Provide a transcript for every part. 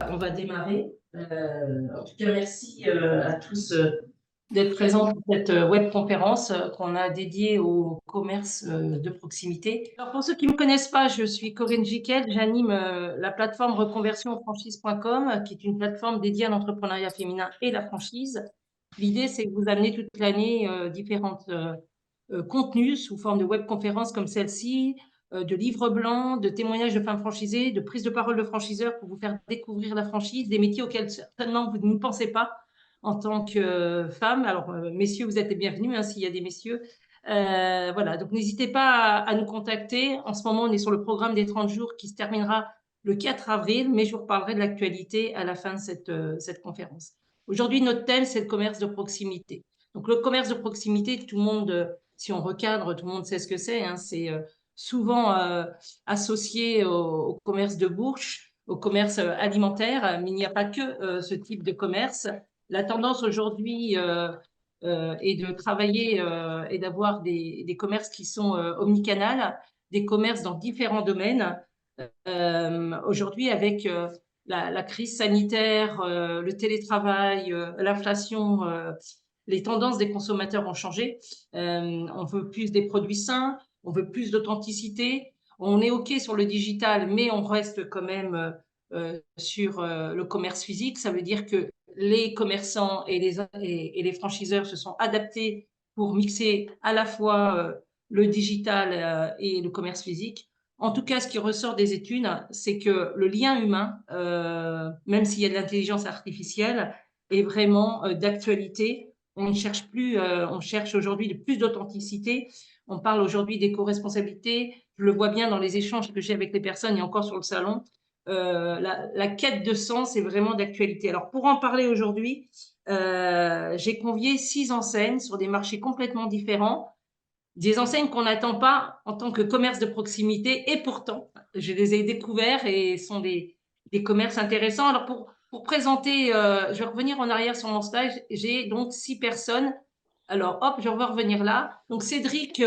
On va démarrer. En tout cas, merci à tous d'être présents pour cette webconférence qu'on a dédiée au commerce de proximité. Alors, pour ceux qui ne me connaissent pas, je suis Corinne Giquel, j'anime la plateforme reconversionfranchise.com, qui est une plateforme dédiée à l'entrepreneuriat féminin et la franchise. L'idée, c'est de vous amener toute l'année différents contenus sous forme de webconférences comme celle-ci, de livres blancs, de témoignages de femmes franchisées, de prises de parole de franchiseurs pour vous faire découvrir la franchise, des métiers auxquels certainement vous ne pensez pas en tant que femme. Alors, messieurs, vous êtes les bienvenus, hein, s'il y a des messieurs. Voilà, donc n'hésitez pas à nous contacter. En ce moment, on est sur le programme des 30 jours qui se terminera le 4 avril, mais je vous reparlerai de l'actualité à la fin de cette conférence. Aujourd'hui, notre thème, c'est le commerce de proximité. Donc, le commerce de proximité, tout le monde, si on recadre, tout le monde sait ce que c'est, hein, c'est souvent associé au commerce de bouche, au commerce alimentaire, mais il n'y a pas que ce type de commerce. La tendance aujourd'hui est de travailler et d'avoir des commerces qui sont omnicanales, des commerces dans différents domaines. Aujourd'hui, avec la crise sanitaire, le télétravail, l'inflation, les tendances des consommateurs ont changé. On veut plus des produits sains, on veut plus d'authenticité. On est OK sur le digital, mais on reste quand même sur le commerce physique. Ça veut dire que les commerçants et les franchiseurs se sont adaptés pour mixer à la fois le digital et le commerce physique. En tout cas, ce qui ressort des études, c'est que le lien humain, même s'il y a de l'intelligence artificielle, est vraiment d'actualité. On ne cherche plus, on cherche aujourd'hui de plus d'authenticité. On parle aujourd'hui d'éco-responsabilité. Je le vois bien dans les échanges que j'ai avec les personnes et encore sur le salon. La quête de sens est vraiment d'actualité. Alors, pour en parler aujourd'hui, j'ai convié 6 enseignes sur des marchés complètement différents, des enseignes qu'on n'attend pas en tant que commerce de proximité, et pourtant, je les ai découverts et sont des commerces intéressants. Alors, pour présenter, je vais revenir en arrière sur mon stage. J'ai donc 6 personnes. Alors, hop, je vais revenir là. Donc, Cédric,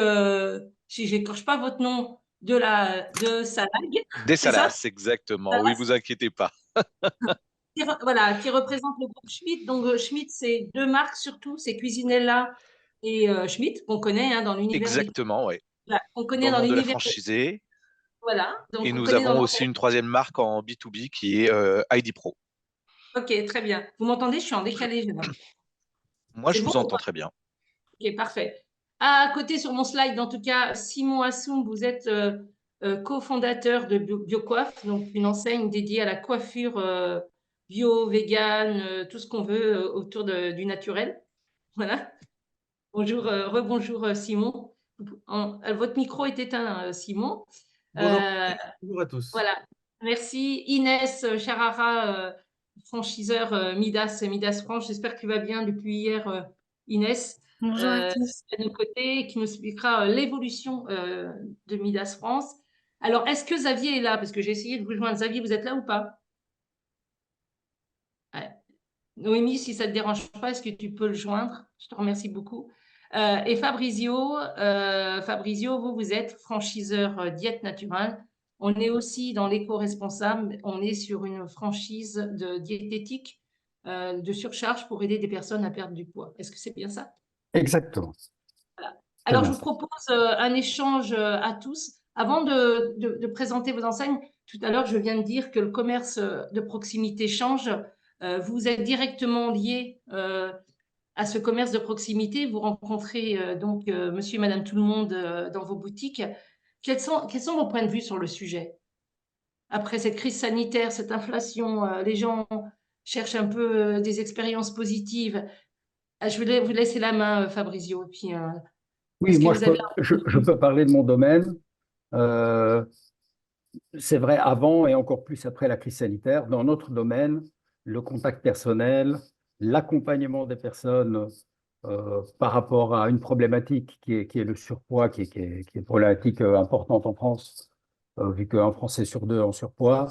si je n'écorche pas votre nom, de Salag, Des c'est ça? Salas, exactement. Oui, vous inquiétez pas. Voilà, qui représente le groupe Schmitt. Donc, Schmitt, c'est deux marques surtout, c'est Cuisinella et Schmitt, qu'on connaît hein, dans l'univers des... Exactement, oui. Voilà, on Dans connaît le dans monde de la l'univers des... franchisée. Voilà, donc Et on nous connaît dans avons le... aussi une troisième marque en B2B qui est ID Pro. Ok, très bien. Vous m'entendez? Je suis en décalé, je vois. Moi, C'est je bon vous ou entends pas? très bien. Ok, parfait. À côté sur mon slide, en tout cas, Simon Assoum, vous êtes cofondateur de BioCoiffe, donc une enseigne dédiée à la coiffure bio, vegan, tout ce qu'on veut autour du naturel. Voilà. Bonjour, rebonjour Simon. Votre micro est éteint, Simon. Bonjour, Euh, bonjour à tous. voilà. Merci. Inès Charara, franchiseur Midas France. J'espère que tu vas bien depuis hier, Inès, Bonjour à tous. à nos côtés, qui nous expliquera l'évolution de Midas France. Alors, est-ce que Xavier est là? Parce que j'ai essayé de vous joindre. Xavier, vous êtes là ou pas? Ouais. Noémie, si ça ne te dérange pas, est-ce que tu peux le joindre? Je te remercie beaucoup. Et Fabrizio, vous êtes franchiseur diète naturelle. On est aussi dans l'éco-responsable. On est sur une franchise de diététique de surcharge pour aider des personnes à perdre du poids. Est-ce que c'est bien ça? Exactement, c'est Alors, je bien vous ça. propose un échange à tous. Avant de présenter vos enseignes, tout à l'heure, je viens de dire que le commerce de proximité change. Vous êtes directement lié à ce commerce de proximité. Vous rencontrez donc monsieur et madame tout le monde dans vos boutiques. Quels sont vos points de vue sur le sujet? Après cette crise sanitaire, cette inflation, les gens cherchent un peu des expériences positives. Je vais vous laisser la main, Fabrizio. Et puis, Oui, est-ce que moi, vous avez je peux parler de mon domaine. Euh, c'est vrai, avant et encore plus après la crise sanitaire, dans notre domaine, le contact personnel, l'accompagnement des personnes par rapport à une problématique qui est le surpoids, qui est une problématique importante en France, vu qu'un Français sur deux est en surpoids.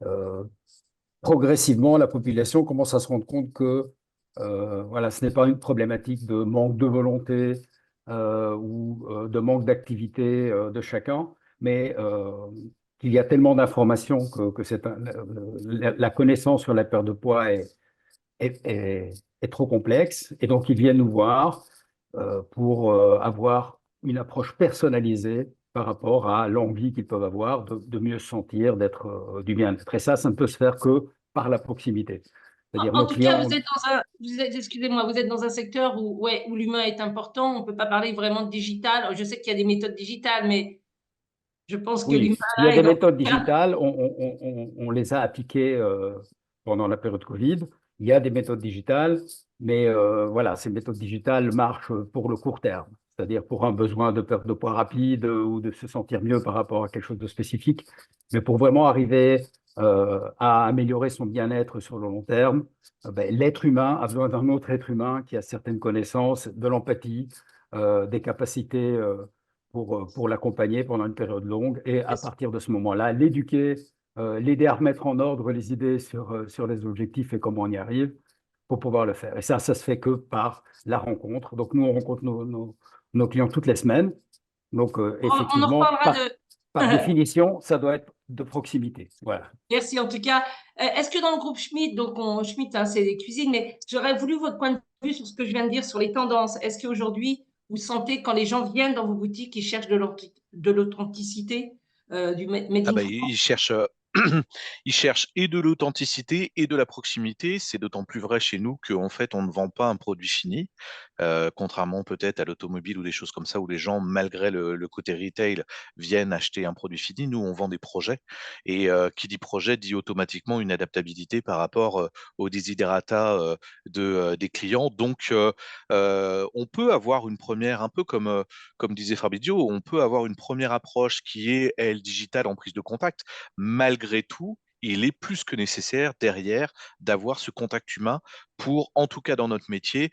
Euh, Progressivement, la population commence à se rendre compte que voilà, ce n'est pas une problématique de manque de volonté ou de manque d'activité de chacun, mais qu'il y a tellement d'informations que la connaissance sur la perte de poids est trop complexe. Et donc, ils viennent nous voir pour avoir une approche personnalisée par rapport à l'envie qu'ils peuvent avoir de mieux se sentir, d'être du bien-être. Et ça ne peut se faire que par la proximité. C'est-à-dire En nos tout cas, clients. excusez-moi, vous êtes dans un secteur où, ouais, où l'humain est important. On ne peut pas parler vraiment de digital. Je sais qu'il y a des méthodes digitales, mais je pense que Oui, l'humain il y a là est des dans méthodes le cas. digitales, on les a appliquées pendant la période Covid. Il y a des méthodes digitales, mais voilà, ces méthodes digitales marchent pour le court terme, c'est-à-dire pour un besoin de perte de poids rapide ou de se sentir mieux par rapport à quelque chose de spécifique. Mais pour vraiment arriver à améliorer son bien-être sur le long terme, ben, l'être humain a besoin d'un autre être humain qui a certaines connaissances, de l'empathie, des capacités. Pour l'accompagner pendant une période longue et à partir de ce moment-là, l'éduquer, l'aider à remettre en ordre les idées sur les objectifs et comment on y arrive pour pouvoir le faire. Et ça se fait que par la rencontre. Donc, nous, on rencontre nos clients toutes les semaines. Donc, On en effectivement, reparlera de. par définition, ça doit être de proximité. Voilà. Merci en tout cas. Est-ce que dans le groupe Schmitt, donc Schmitt, hein, c'est des cuisines, mais j'aurais voulu votre point de vue sur ce que je viens de dire sur les tendances. Est-ce qu'aujourd'hui, vous sentez quand les gens viennent dans vos boutiques, ils cherchent de l'authenticité, du made Ah in bah, France? ils cherchent, ils cherchent et de l'authenticité et de la proximité. C'est d'autant plus vrai chez nous qu'en fait, on ne vend pas un produit fini, contrairement peut-être à l'automobile ou des choses comme ça, où les gens, malgré le côté retail, viennent acheter un produit fini. Nous, on vend des projets. Et qui dit projet dit automatiquement une adaptabilité par rapport aux desiderata des clients. Donc, on peut avoir une première, un peu comme disait Fabrizio, on peut avoir une première approche qui est, elle, digitale en prise de contact. Malgré tout, il est plus que nécessaire derrière d'avoir ce contact humain pour, en tout cas dans notre métier,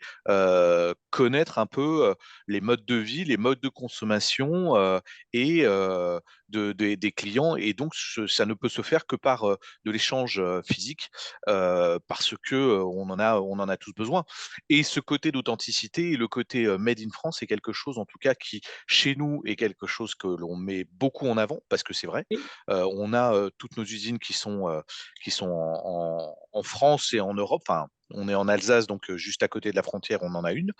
connaître un peu les modes de vie, les modes de consommation et des clients. Et donc, ça ne peut se faire que par de l'échange physique parce que on en a tous besoin. Et ce côté d'authenticité et le côté made in France est quelque chose, en tout cas, qui, chez nous, est quelque chose que l'on met beaucoup en avant, parce que c'est vrai. On a toutes nos usines qui sont en France et en Europe. Enfin, on est en Alsace, donc juste à côté de la frontière, on en a une,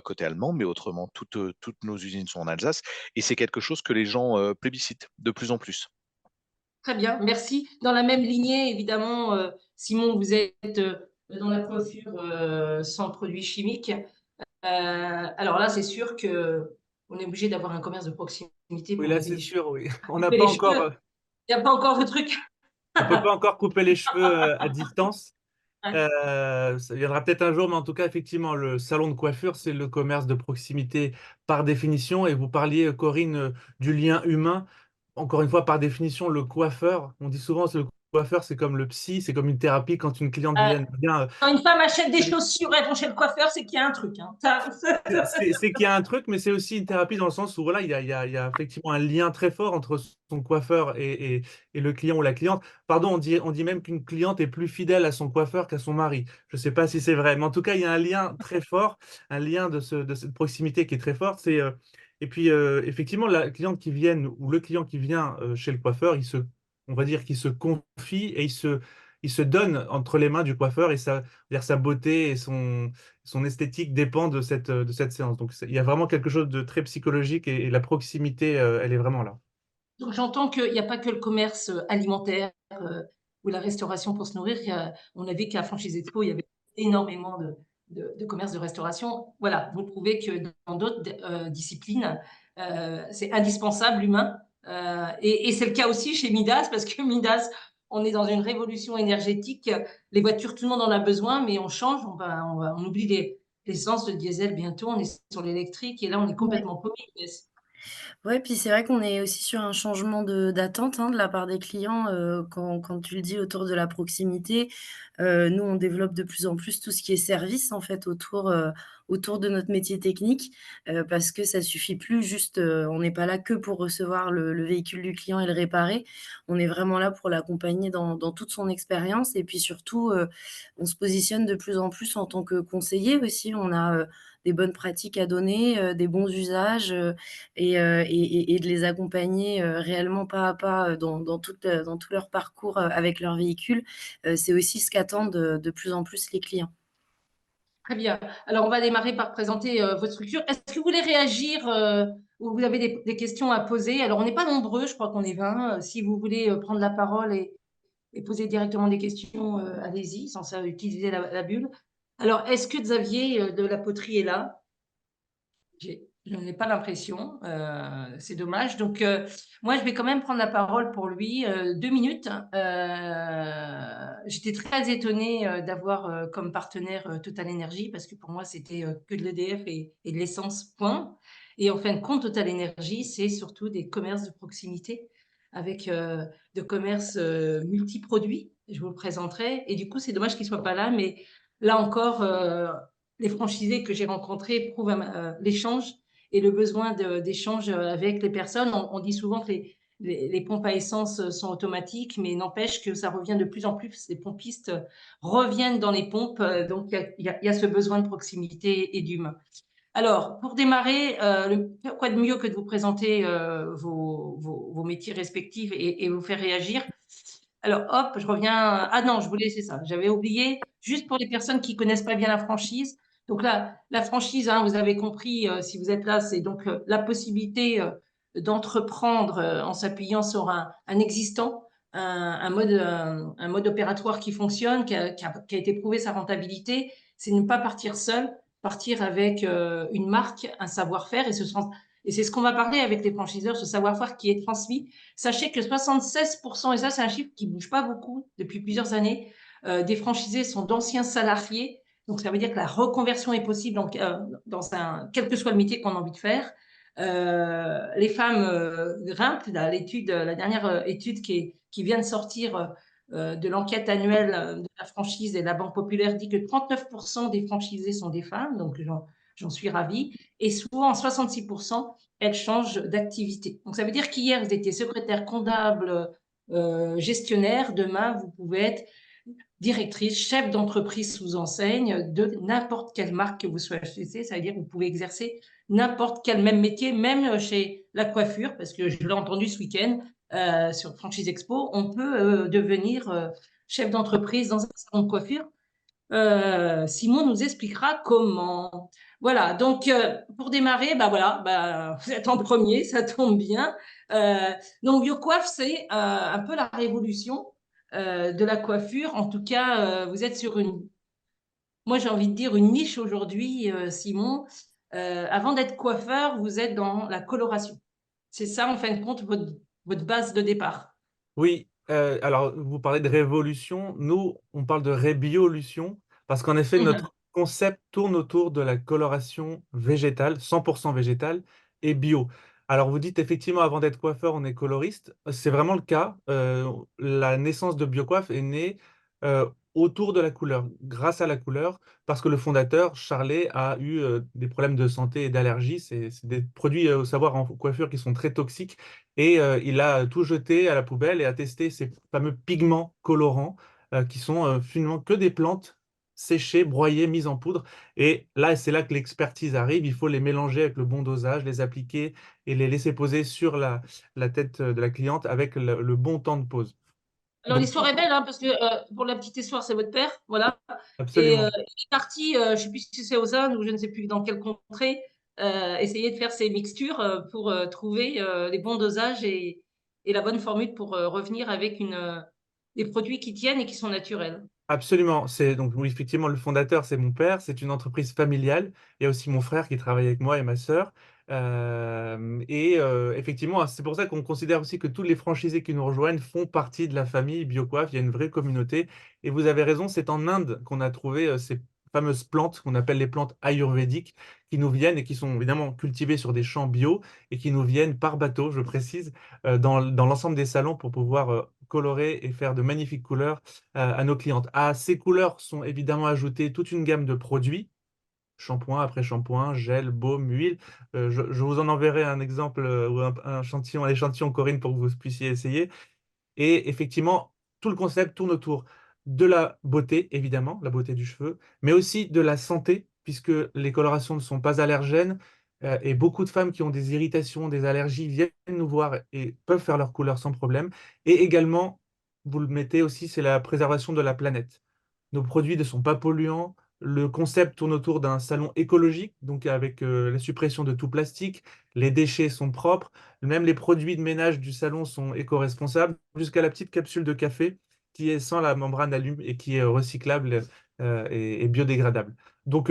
côté allemand, mais autrement, toutes nos usines sont en Alsace. Et c'est quelque chose que les gens plébiscitent de plus en plus. Très bien, merci. Dans la même lignée, évidemment, Simon, vous êtes dans la coiffure sans produits chimiques. Alors là, c'est sûr que on est obligé d'avoir un commerce de proximité Oui, pour là, couper c'est les cheveux. sûr, oui. On n'a Couper pas les encore, cheveux, il n'y a pas encore de truc. on peut pas encore couper les cheveux à distance. Ouais. Ça viendra peut-être un jour, mais en tout cas, effectivement, le salon de coiffure, c'est le commerce de proximité par définition. Et vous parliez, Corinne, du lien humain. Encore une fois, par définition, le coiffeur, on dit souvent que le coiffeur, c'est comme le psy, c'est comme une thérapie quand une cliente Euh, vient. Quand une femme achète des chaussures et vont chez le coiffeur, c'est qu'il y a un truc, hein. C'est qu'il y a un truc, mais c'est aussi une thérapie dans le sens où voilà, il y a effectivement un lien très fort entre son coiffeur et le client ou la cliente. Pardon, on dit même qu'une cliente est plus fidèle à son coiffeur qu'à son mari. Je ne sais pas si c'est vrai, mais en tout cas, il y a un lien très fort, un lien de cette proximité qui est très fort. Et puis, effectivement, la cliente qui vient ou le client qui vient chez le coiffeur, on va dire qu'il se confie et il se donne entre les mains du coiffeur et dire sa beauté et son esthétique dépend de cette séance. Donc, il y a vraiment quelque chose de très psychologique et la proximité, elle est vraiment là. Donc j'entends qu'il n'y a pas que le commerce alimentaire ou la restauration pour se nourrir. On a vu qu'à Franchise Expo, il y avait énormément de commerce de restauration. Voilà, vous prouvez que dans d'autres disciplines, c'est indispensable l'humain. Et c'est le cas aussi chez Midas, parce que Midas, on est dans une révolution énergétique. Les voitures, tout le monde en a besoin, mais on change, on oublie l'essence, le diesel bientôt, on est sur l'électrique, et là, on est Ouais. complètement paumé. Ouais, puis c'est vrai qu'on est aussi sur un changement d'attente, hein, de la part des clients, quand tu le dis autour de la proximité. Nous, on développe de plus en plus tout ce qui est service, en fait, autour de notre métier technique, parce que ça suffit plus juste, on n'est pas là que pour recevoir le véhicule du client et le réparer. On est vraiment là pour l'accompagner dans toute son expérience et puis surtout, on se positionne de plus en plus en tant que conseiller aussi. On a, des bonnes pratiques à donner, des bons usages, et de les accompagner, réellement pas à pas, dans tout leur parcours, avec leur véhicule. C'est aussi ce qu'attendent de plus en plus les clients. Très bien. Alors, on va démarrer par présenter votre structure. Est-ce que vous voulez réagir ou vous avez des questions à poser? Alors, on n'est pas nombreux, je crois qu'on est 20. Si vous voulez prendre la parole et poser directement des questions, allez-y, sans ça, utiliser la bulle. Alors, est-ce que Xavier de la Poterie est là? Je n'ai pas l'impression, c'est dommage. Donc, moi, je vais quand même prendre la parole pour lui 2 minutes. J'étais très étonnée d'avoir comme partenaire Total Energy parce que pour moi, c'était que de l'EDF et de l'essence, point. Et en fin de compte, Total Energy, c'est surtout des commerces de proximité avec de commerces multiproduits. Je vous le présenterai. Et du coup, c'est dommage qu'il ne soit pas là, mais là encore, les franchisés que j'ai rencontrés prouvent l'échange et le besoin d'échange avec les personnes. On dit souvent que les pompes à essence sont automatiques, mais n'empêche que ça revient de plus en plus. Les pompistes reviennent dans les pompes, donc il y a ce besoin de proximité et d'humain. Alors, pour démarrer, quoi de mieux que de vous présenter vos métiers respectifs et vous faire réagir. Alors, hop, je reviens. Ah non, je voulais, c'est ça. J'avais oublié, juste pour les personnes qui connaissent pas bien la franchise. Donc là, la franchise, hein, vous avez compris, si vous êtes là, c'est donc la possibilité d'entreprendre en s'appuyant sur un existant, un mode opératoire qui fonctionne, qui a été prouvé sa rentabilité. C'est ne pas partir seul, partir avec une marque, un savoir-faire, et c'est ce qu'on va parler avec les franchiseurs, ce savoir-faire qui est transmis. Sachez que 76%, et ça c'est un chiffre qui ne bouge pas beaucoup depuis plusieurs années, des franchisés sont d'anciens salariés. Donc ça veut dire que la reconversion est possible quel que soit le métier qu'on a envie de faire. Les femmes grimpent. La dernière étude qui vient de sortir de l'enquête annuelle de la franchise et de la Banque Populaire dit que 39% des franchisés sont des femmes, donc j'en suis ravie. Et souvent, 66%, elles changent d'activité. Donc, ça veut dire qu'hier, vous étiez secrétaire comptable, gestionnaire. Demain, vous pouvez être directrice, chef d'entreprise sous enseigne de n'importe quelle marque que vous choisissez. Ça veut dire que vous pouvez exercer n'importe quel même métier, même chez la coiffure, parce que je l'ai entendu ce week-end sur Franchise Expo, on peut devenir chef d'entreprise dans un salon de coiffure. Simon nous expliquera comment. Voilà, donc pour démarrer, bah voilà, vous êtes en premier, ça tombe bien. Donc BioCoiffe, c'est un peu la révolution de la coiffure. En tout cas, vous êtes sur moi j'ai envie de dire une niche aujourd'hui, Simon. Avant d'être coiffeur, vous êtes dans la coloration. C'est ça, en fin de compte, votre base de départ. Oui, alors vous parlez de révolution, nous on parle de rébiolution, parce qu'en effet notre concept tourne autour de la coloration végétale, 100% végétale et bio. Alors vous dites effectivement avant d'être coiffeur on est coloriste, c'est vraiment le cas. La naissance de BioCoiffe est née autour de la couleur, grâce à la couleur, parce que le fondateur, Charlet, a eu des problèmes de santé et d'allergie. C'est des produits, au savoir, en coiffure qui sont très toxiques. Et il a tout jeté à la poubelle et a testé ces fameux pigments colorants qui sont finalement que des plantes séchées, broyées, mises en poudre. Et là, c'est là que l'expertise arrive. Il faut les mélanger avec le bon dosage, les appliquer et les laisser poser sur la tête de la cliente avec le bon temps de pose. Alors, Donc, l'histoire est belle, hein, parce que pour la petite histoire, c'est votre père, voilà. Et absolument. il est parti, je ne sais plus si c'est aux Indes ou je ne sais plus dans quelle contrée, essayer de faire ces mixtures pour trouver les bons dosages et la bonne formule pour revenir avec des produits qui tiennent et qui sont naturels. Absolument. C'est donc oui, effectivement le fondateur, c'est mon père. C'est une entreprise familiale. Il y a aussi mon frère qui travaille avec moi et ma sœur. Effectivement, c'est pour ça qu'on considère aussi que tous les franchisés qui nous rejoignent font partie de la famille BioCoiffe. Il y a une vraie communauté. Et vous avez raison, c'est en Inde qu'on a trouvé ces fameuses plantes qu'on appelle les plantes ayurvédiques qui nous viennent et qui sont évidemment cultivées sur des champs bio et qui nous viennent par bateau, je précise, dans l'ensemble des salons pour pouvoir colorer et faire de magnifiques couleurs à nos clientes. À ces couleurs sont évidemment ajoutées toute une gamme de produits shampoing après shampoing, gel, baume, huile. Je vous en enverrai un exemple ou un échantillon, Corinne, pour que vous puissiez essayer. Et effectivement, tout le concept tourne autour de la beauté, évidemment, la beauté du cheveu, mais aussi de la santé, puisque les colorations ne sont pas allergènes, et beaucoup de femmes qui ont des irritations, des allergies viennent nous voir et peuvent faire leur couleur sans problème. Et également, vous le mettez aussi, c'est la préservation de la planète. Nos produits ne sont pas polluants. Le concept tourne autour d'un salon écologique, donc avec la suppression de tout plastique. Les déchets sont propres. Même les produits de ménage du salon sont éco-responsables, jusqu'à la petite capsule de café qui est sans la membrane allume et qui est recyclable et biodégradable. Donc,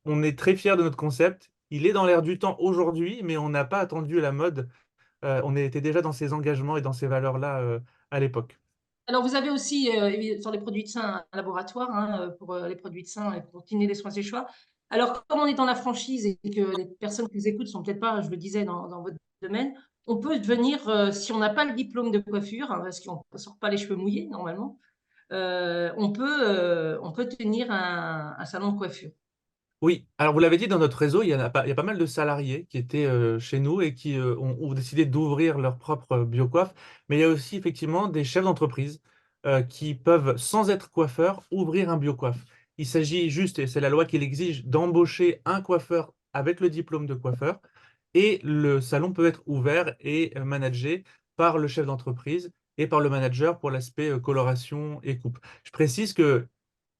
on est très fiers de notre concept. Il est dans l'air du temps aujourd'hui, mais on n'a pas attendu la mode. On était déjà dans ces engagements et dans ces valeurs-là à l'époque. Alors, vous avez aussi, sur les produits de sein, un laboratoire hein, pour les produits de sein et pour continuer les soins séchoirs. Alors, comme on est dans la franchise et que les personnes qui nous écoutent sont peut-être pas, je le disais, dans votre domaine, on peut devenir, si on n'a pas le diplôme de coiffure, hein, parce qu'on ne sort pas les cheveux mouillés normalement, on peut tenir un salon de coiffure. Oui, alors vous l'avez dit, dans notre réseau, il y a pas mal de salariés qui étaient chez nous et qui ont décidé d'ouvrir leur propre biocoiffe, mais il y a aussi effectivement des chefs d'entreprise qui peuvent, sans être coiffeurs, ouvrir un biocoiffe. Il s'agit juste, et c'est la loi qui l'exige, d'embaucher un coiffeur avec le diplôme de coiffeur, et le salon peut être ouvert et managé par le chef d'entreprise et par le manager pour l'aspect coloration et coupe. Je précise que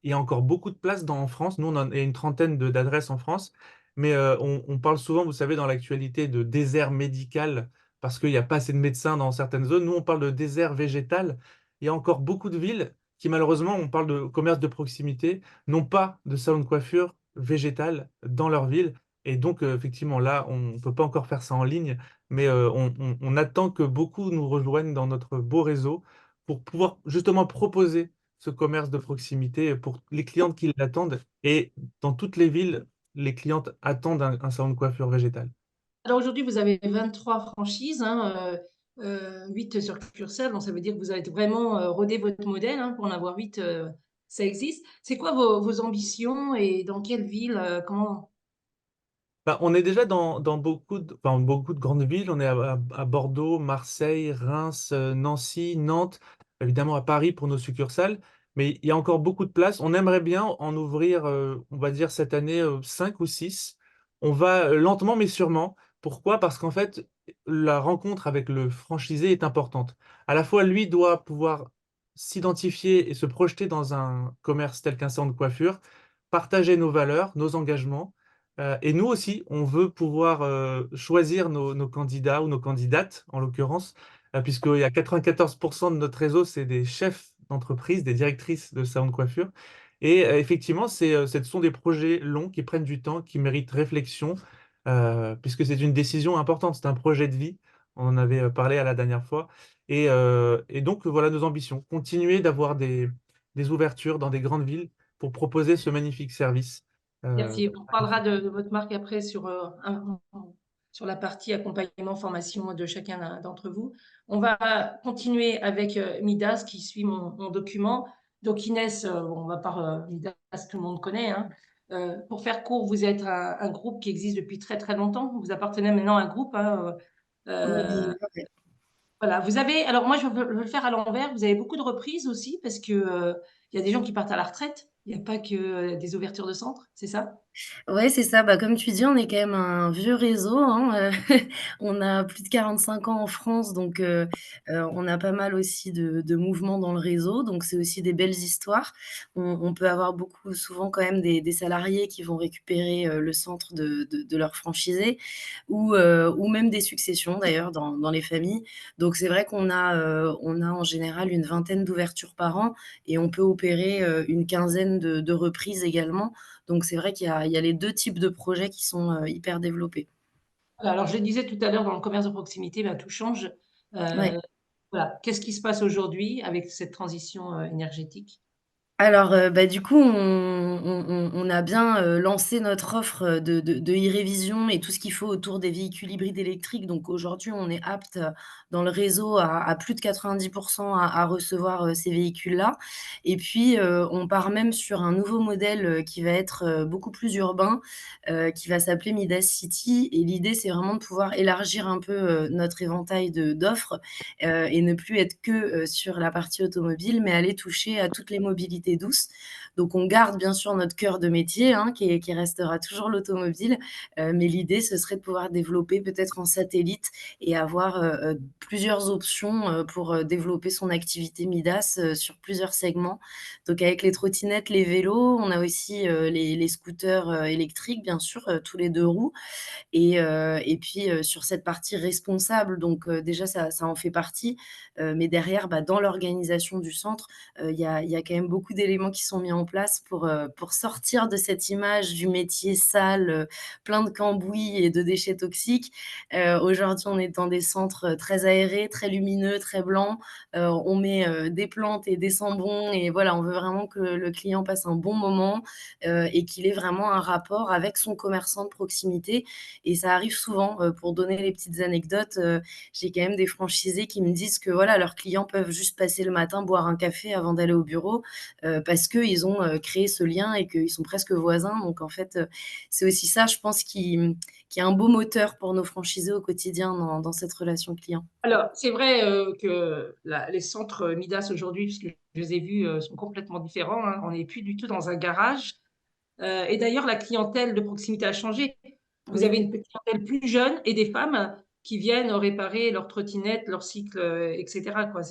il y a encore beaucoup de places en France. Nous, on en a une trentaine d'adresses en France. Mais on parle souvent, vous savez, dans l'actualité de désert médical parce qu'il n'y a pas assez de médecins dans certaines zones. Nous, on parle de désert végétal. Il y a encore beaucoup de villes qui, malheureusement, on parle de commerce de proximité, n'ont pas de salon de coiffure végétal dans leur ville. Et donc, effectivement, là, on ne peut pas encore faire ça en ligne, mais on attend que beaucoup nous rejoignent dans notre beau réseau pour pouvoir justement proposer ce commerce de proximité pour les clientes qui l'attendent. Et dans toutes les villes, les clientes attendent un salon de coiffure végétal. Alors aujourd'hui, vous avez 23 franchises, hein, 8 succursales, donc ça veut dire que vous avez vraiment rodé votre modèle, hein, pour en avoir 8, ça existe. C'est quoi vos ambitions et dans quelle ville, comment? Bah, on est déjà dans beaucoup de grandes villes. On est à Bordeaux, Marseille, Reims, Nancy, Nantes, évidemment à Paris pour nos succursales. Mais il y a encore beaucoup de place. On aimerait bien en ouvrir, on va dire cette année, 5 ou 6. On va lentement mais sûrement. Pourquoi? Parce qu'en fait, la rencontre avec le franchisé est importante. À la fois, lui doit pouvoir s'identifier et se projeter dans un commerce tel qu'un salon de coiffure, partager nos valeurs, nos engagements. Et nous aussi, on veut pouvoir choisir nos candidats ou nos candidates, en l'occurrence, puisqu'il y a 94% de notre réseau, c'est des chefs d'entreprise, des directrices de salon de coiffure. Et effectivement, ce sont des projets longs qui prennent du temps, qui méritent réflexion, puisque c'est une décision importante, c'est un projet de vie. On en avait parlé à la dernière fois. Et donc, voilà nos ambitions. Continuer d'avoir des ouvertures dans des grandes villes pour proposer ce magnifique service. Merci. On parlera de votre marque après sur la partie accompagnement, formation de chacun d'entre vous. On va continuer avec Midas qui suit mon document. Donc Inès, bon, on va par Midas, tout le monde connaît, hein. Pour faire court, vous êtes un groupe qui existe depuis très très longtemps. Vous appartenez maintenant à un groupe, hein, Oui, voilà. Vous avez, alors moi je veux le faire à l'envers. Vous avez beaucoup de reprises aussi parce que il y a des gens qui partent à la retraite. Il n'y a pas que des ouvertures de centres, c'est ça? ouais, c'est ça. Bah, comme tu dis, on est quand même un vieux réseau, hein, on a plus de 45 ans en France, donc on a pas mal aussi de mouvements dans le réseau, donc c'est aussi des belles histoires. On peut avoir beaucoup souvent quand même des salariés qui vont récupérer, le centre de leur franchisé ou même des successions d'ailleurs dans les familles. Donc c'est vrai on a en général une vingtaine d'ouvertures par an et on peut opérer, une quinzaine de reprises également. Donc c'est vrai il y a les 2 types de projets qui sont, hyper développés. Voilà, alors je le disais tout à l'heure, dans le commerce de proximité, ben, tout change. Ouais. Voilà. Qu'est-ce qui se passe aujourd'hui avec cette transition énergétique? Alors, du coup, on a bien, lancé notre offre, de e-révision et tout ce qu'il faut autour des véhicules hybrides électriques. Donc aujourd'hui, on est apte, dans le réseau à plus de 90 à recevoir, ces véhicules-là. Et puis, on part même sur un nouveau modèle, qui va être, beaucoup plus urbain, qui va s'appeler Midas City. Et l'idée, c'est vraiment de pouvoir élargir un peu, notre éventail d'offres, et ne plus être que, sur la partie automobile, mais aller toucher à toutes les mobilités douces. Donc on garde bien sûr notre cœur de métier, hein, qui restera toujours l'automobile, mais l'idée, ce serait de pouvoir développer peut-être en satellite et avoir, plusieurs options, pour, développer son activité Midas, sur plusieurs segments. Donc avec les trottinettes, les vélos, on a aussi, les scooters, électriques, bien sûr, tous les 2 roues. Et puis, sur cette partie responsable, donc déjà ça en fait partie, mais derrière, dans l'organisation du centre, il y a quand même beaucoup d'éléments qui sont mis en place pour sortir de cette image du métier sale, plein de cambouis et de déchets toxiques. Aujourd'hui, on est dans des centres, très aérés, très lumineux, très blancs. On met, des plantes et des sambons et voilà, on veut vraiment que le client passe un bon moment, et qu'il ait vraiment un rapport avec son commerçant de proximité. Et ça arrive souvent, pour donner les petites anecdotes, j'ai quand même des franchisés qui me disent que voilà, leurs clients peuvent juste passer le matin boire un café avant d'aller au bureau, parce qu'ils ont, créé ce lien et qu'ils sont presque voisins. Donc en fait, c'est aussi ça, je pense, qui est un beau moteur pour nos franchisés au quotidien dans cette relation client. Alors, c'est vrai que les centres Midas aujourd'hui, puisque je les ai vus, sont complètement différents, hein. On n'est plus du tout dans un garage. Et d'ailleurs, la clientèle de proximité a changé. Vous Oui, avez une clientèle plus jeune et des femmes qui viennent réparer leurs trottinettes, leurs cycles, etc., quoi.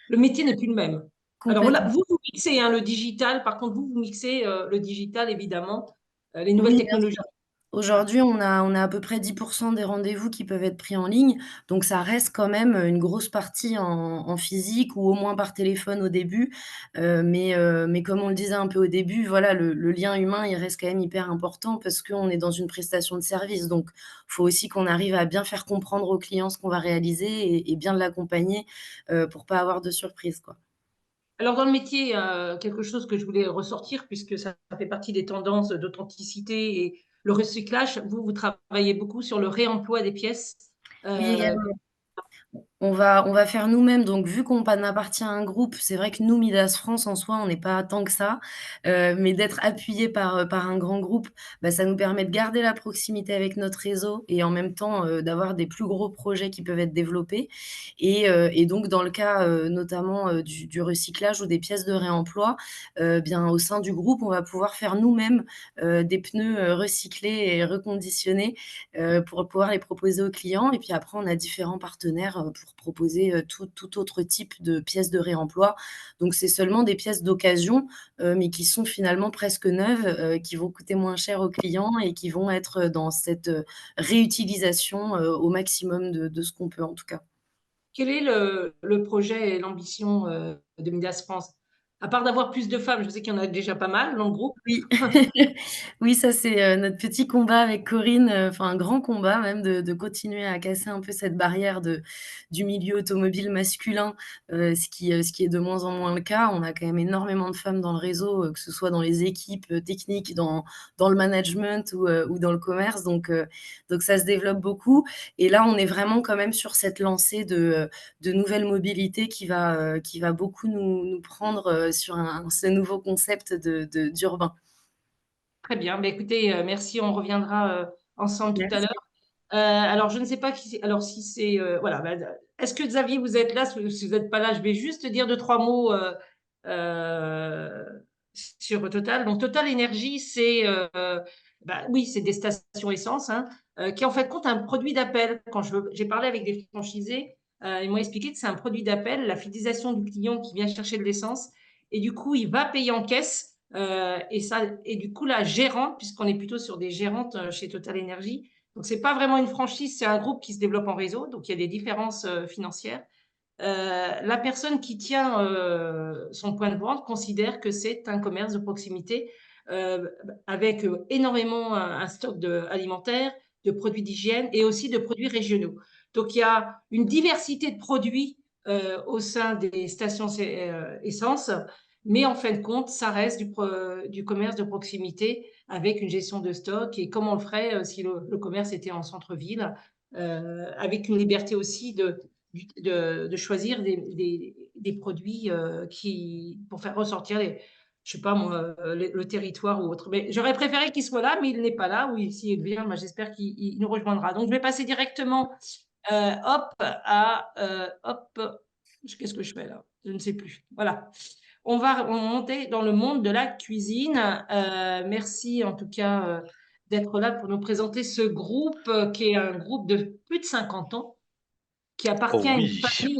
Le métier n'est plus le même. Alors voilà, complètement. vous mixez, hein, le digital. Par contre, vous mixez le digital, évidemment, les nouvelles Oui, bien technologies. sûr. Aujourd'hui, on a à peu près 10 des rendez-vous qui peuvent être pris en ligne, donc ça reste quand même, une grosse partie en physique ou au moins par téléphone au début, mais comme on le disait un peu au début, voilà, le lien humain, il reste quand même hyper important parce qu'on est dans une prestation de service, donc faut aussi qu'on arrive à bien faire comprendre au client ce qu'on va réaliser et bien l'accompagner, pour pas avoir de surprise, quoi. Alors, dans le métier, quelque chose que je voulais ressortir, puisque ça fait partie des tendances d'authenticité et le recyclage, vous travaillez beaucoup sur le réemploi des pièces. Oui, Euh, également. On va faire nous-mêmes, donc vu qu'on appartient à un groupe, c'est vrai que nous, Midas France, en soi, on n'est pas tant que ça, mais d'être appuyé par un grand groupe, ça nous permet de garder la proximité avec notre réseau et en même temps, d'avoir des plus gros projets qui peuvent être développés et donc dans le cas, notamment, du recyclage ou des pièces de réemploi, bien, au sein du groupe, on va pouvoir faire nous-mêmes, des pneus, recyclés et reconditionnés, pour pouvoir les proposer aux clients et puis après on a différents partenaires, pour proposer, tout autre type de pièces de réemploi. Donc c'est seulement des pièces d'occasion, mais qui sont finalement presque neuves, qui vont coûter moins cher aux clients et qui vont être, dans cette, réutilisation, au maximum de ce qu'on peut en tout cas. Quel est le projet et l'ambition de Midas France? À part d'avoir plus de femmes, je sais qu'il y en a déjà pas mal dans le groupe. Oui. Oui, ça c'est, notre petit combat avec Corinne, enfin un grand combat même de continuer à casser un peu cette barrière du milieu automobile masculin, ce qui est de moins en moins le cas. On a quand même énormément de femmes dans le réseau, que ce soit dans les équipes, techniques, dans le management ou dans le commerce donc ça se développe beaucoup et là, on est vraiment quand même sur cette lancée de nouvelles mobilités qui va beaucoup nous prendre, sur ce nouveau concept d'urbain. Très bien. Bah, écoutez, merci. On reviendra ensemble tout à Merci. l'heure. Alors, je ne sais pas qui c'est. Alors, si c'est. Voilà. Est-ce que Xavier, vous êtes là? Si vous n'êtes pas là, je vais juste dire deux, trois mots euh, sur Total. Donc, Total Énergie, c'est. Oui, c'est des stations essence, hein, qui en fait compte un produit d'appel. J'ai parlé avec des franchisés, ils m'ont expliqué que c'est un produit d'appel, la fidélisation du client qui vient chercher de l'essence. Et du coup, il va payer en caisse. Et du coup, la gérante, puisqu'on est plutôt sur des gérantes chez Total Énergie, donc c'est pas vraiment une franchise, c'est un groupe qui se développe en réseau, donc il y a des différences financières. La personne qui tient son point de vente considère que c'est un commerce de proximité avec énormément un stock alimentaire, de produits d'hygiène et aussi de produits régionaux. Donc il y a une diversité de produits au sein des stations essence, Mais en fin de compte, ça reste du commerce de proximité avec une gestion de stock et comme on le ferait si le commerce était en centre-ville, avec une liberté aussi de choisir des produits pour faire ressortir je sais pas moi, le territoire ou autre. Mais j'aurais préféré qu'il soit là, mais il n'est pas là. Oui, s'il vient, moi, j'espère qu'il nous rejoindra. Donc, je vais passer directement, hop, qu'est-ce que je fais là? Je ne sais plus. Voilà. On va monter dans le monde de la cuisine. Merci en tout cas d'être là pour nous présenter ce groupe qui est un groupe de plus de 50 ans, qui Oh appartient à une oui, famille,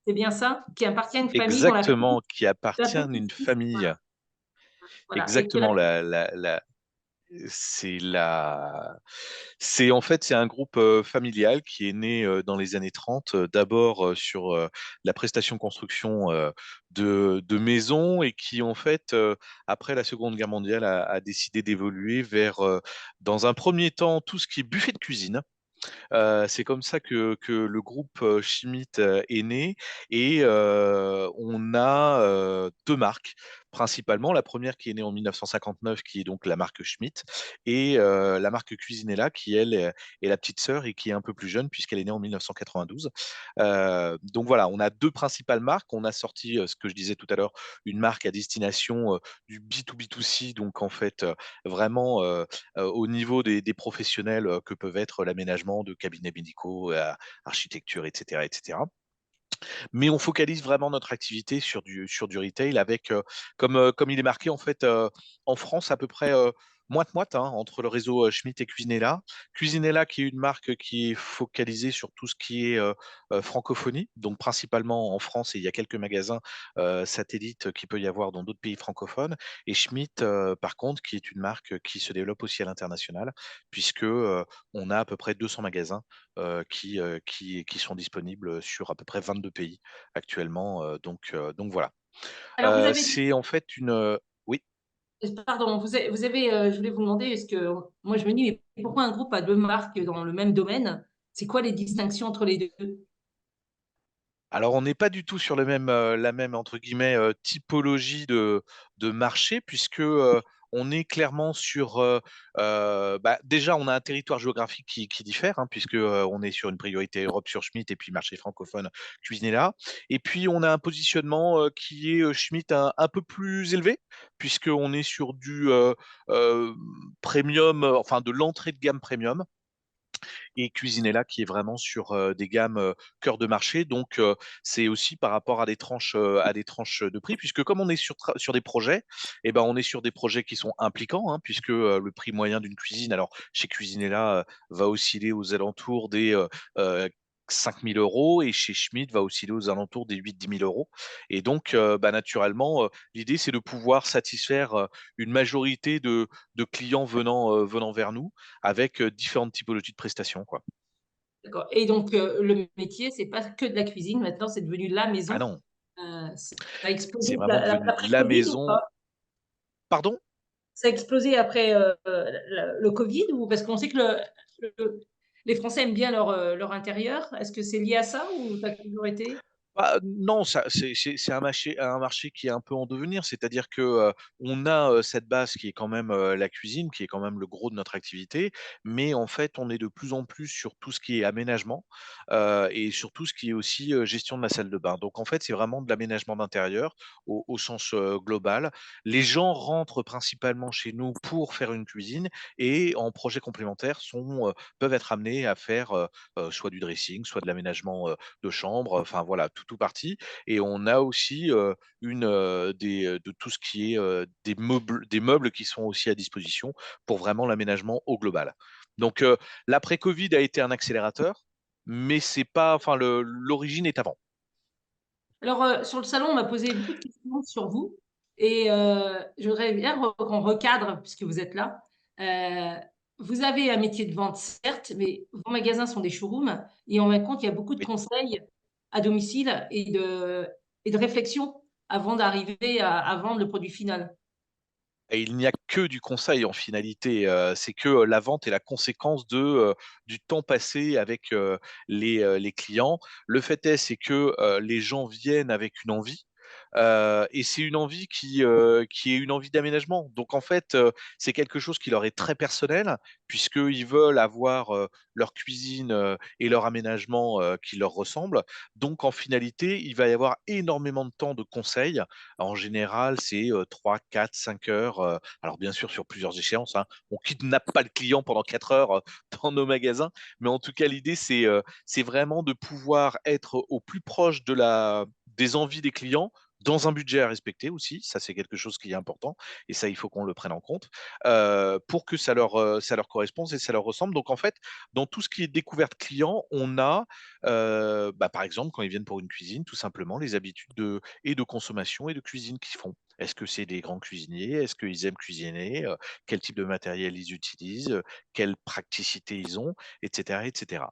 c'est bien ça? Qui appartient à une famille dont exactement, qui la appartient à une petite fille, famille. voilà, et que Exactement, c'est c'est en fait c'est un groupe familial qui est né dans les années 30, d'abord sur la prestation construction de maisons et qui en fait après la Seconde Guerre mondiale a décidé d'évoluer vers dans un premier temps tout ce qui est buffet de cuisine. C'est comme ça que le groupe Schmitt est né et on a deux marques principalement. La première qui est née en 1959, qui est donc la marque Schmitt, et la marque Cuisinella, qui elle est la petite sœur et qui est un peu plus jeune puisqu'elle est née en 1992. Donc voilà, on a deux principales marques. On a sorti, ce que je disais tout à l'heure, une marque à destination du B2B2C, donc en fait vraiment au niveau des professionnels que peuvent être l'aménagement de cabinets médicaux, architecture, etc., etc. Mais on focalise vraiment notre activité sur du retail avec, comme il est marqué en fait en France à peu près moite-moite hein, entre le réseau Schmitt et Cuisinella. Cuisinella qui est une marque qui est focalisée sur tout ce qui est francophonie, donc principalement en France et il y a quelques magasins satellites qu'il peut y avoir dans d'autres pays francophones. Et Schmitt par contre qui est une marque qui se développe aussi à l'international puisque on a à peu près 200 magasins qui sont disponibles sur à peu près 22 pays actuellement. Donc voilà. Alors, vous avez C'est en fait une. Oui. pardon, je voulais vous demander, est-ce que moi je me dis, mais pourquoi un groupe a deux marques dans le même domaine? C'est quoi les distinctions entre les deux? Alors, on n'est pas du tout sur la même entre guillemets typologie de marché, puisque on est clairement sur bah, déjà on a un territoire géographique qui diffère, hein, puisque on est sur une priorité Europe sur Schmitt et puis marché francophone Cuisinella. Et puis on a un positionnement qui est Schmitt un peu plus élevé, puisqu'on est sur du premium, enfin de l'entrée de gamme premium et Cuisinella qui est vraiment sur des gammes cœur de marché. Donc, c'est aussi par rapport à des tranches de prix, puisque comme on est sur des projets, eh ben, on est sur des projets qui sont impliquants, hein, puisque le prix moyen d'une cuisine, alors chez Cuisinella, va osciller aux alentours des 5 000 euros et chez Schmitt va osciller aux alentours des 8 10 000 euros. Et donc, bah, naturellement, l'idée, c'est de pouvoir satisfaire une majorité de clients venant vers nous avec différentes typologies de prestations, quoi. D'accord. Et donc, le métier, c'est pas que de la cuisine, maintenant, c'est devenu la Ah maison. non, Ça a explosé c'est vraiment devenu la Covid ou maison. pas? Pardon? Ça a explosé après le Covid ou parce qu'on sait que les Français aiment bien leur intérieur. Est-ce que c'est lié à ça ou ça a toujours été? Bah, non, ça, c'est un marché qui est un peu en devenir, c'est-à-dire que on a cette base qui est quand même la cuisine, qui est quand même le gros de notre activité, mais en fait, on est de plus en plus sur tout ce qui est aménagement et sur tout ce qui est aussi gestion de la salle de bain. Donc en fait, c'est vraiment de l'aménagement d'intérieur au sens global. Les gens rentrent principalement chez nous pour faire une cuisine et en projet complémentaire peuvent être amenés à faire soit du dressing, soit de l'aménagement de chambre, enfin voilà, tout parti. Et on a aussi de tout ce qui est des meubles qui sont aussi à disposition pour vraiment l'aménagement au global. Donc l'après-Covid a été un accélérateur, mais c'est pas, enfin l'origine est avant. Alors, sur le salon, on m'a posé beaucoup de questions sur vous et je voudrais bien qu'on recadre puisque vous êtes là. Euh, Vous avez un métier de vente, certes, mais vos magasins sont des showrooms et en fin de compte, il y a beaucoup de Oui. conseils à domicile et de réflexion avant d'arriver à vendre le produit final. Et il n'y a que du conseil en finalité. C'est que la vente est la conséquence du temps passé avec les clients. Le fait est, c'est que les gens viennent avec une envie. Et c'est une envie qui est une envie d'aménagement. Donc en fait, c'est quelque chose qui leur est très personnel, puisqu'ils veulent avoir leur cuisine et leur aménagement qui leur ressemble. Donc en finalité, il va y avoir énormément de temps de conseils. En général, c'est 3, 4, 5 heures. Alors bien sûr, sur plusieurs échéances, hein. On kidnappe pas le client pendant 4 heures dans nos magasins, mais en tout cas, l'idée, c'est vraiment de pouvoir être au plus proche des envies des clients dans un budget à respecter aussi. Ça, c'est quelque chose qui est important et ça, il faut qu'on le prenne en compte pour que ça leur corresponde et ça leur ressemble. Donc, en fait, dans tout ce qui est découverte client, on a, par exemple, quand ils viennent pour une cuisine, tout simplement, les habitudes et de consommation et de cuisine qu'ils font. Est-ce que c'est des grands cuisiniers? Est-ce qu'ils aiment cuisiner? Quel type de matériel ils utilisent? Quelle praticité ils ont? Etc., etc.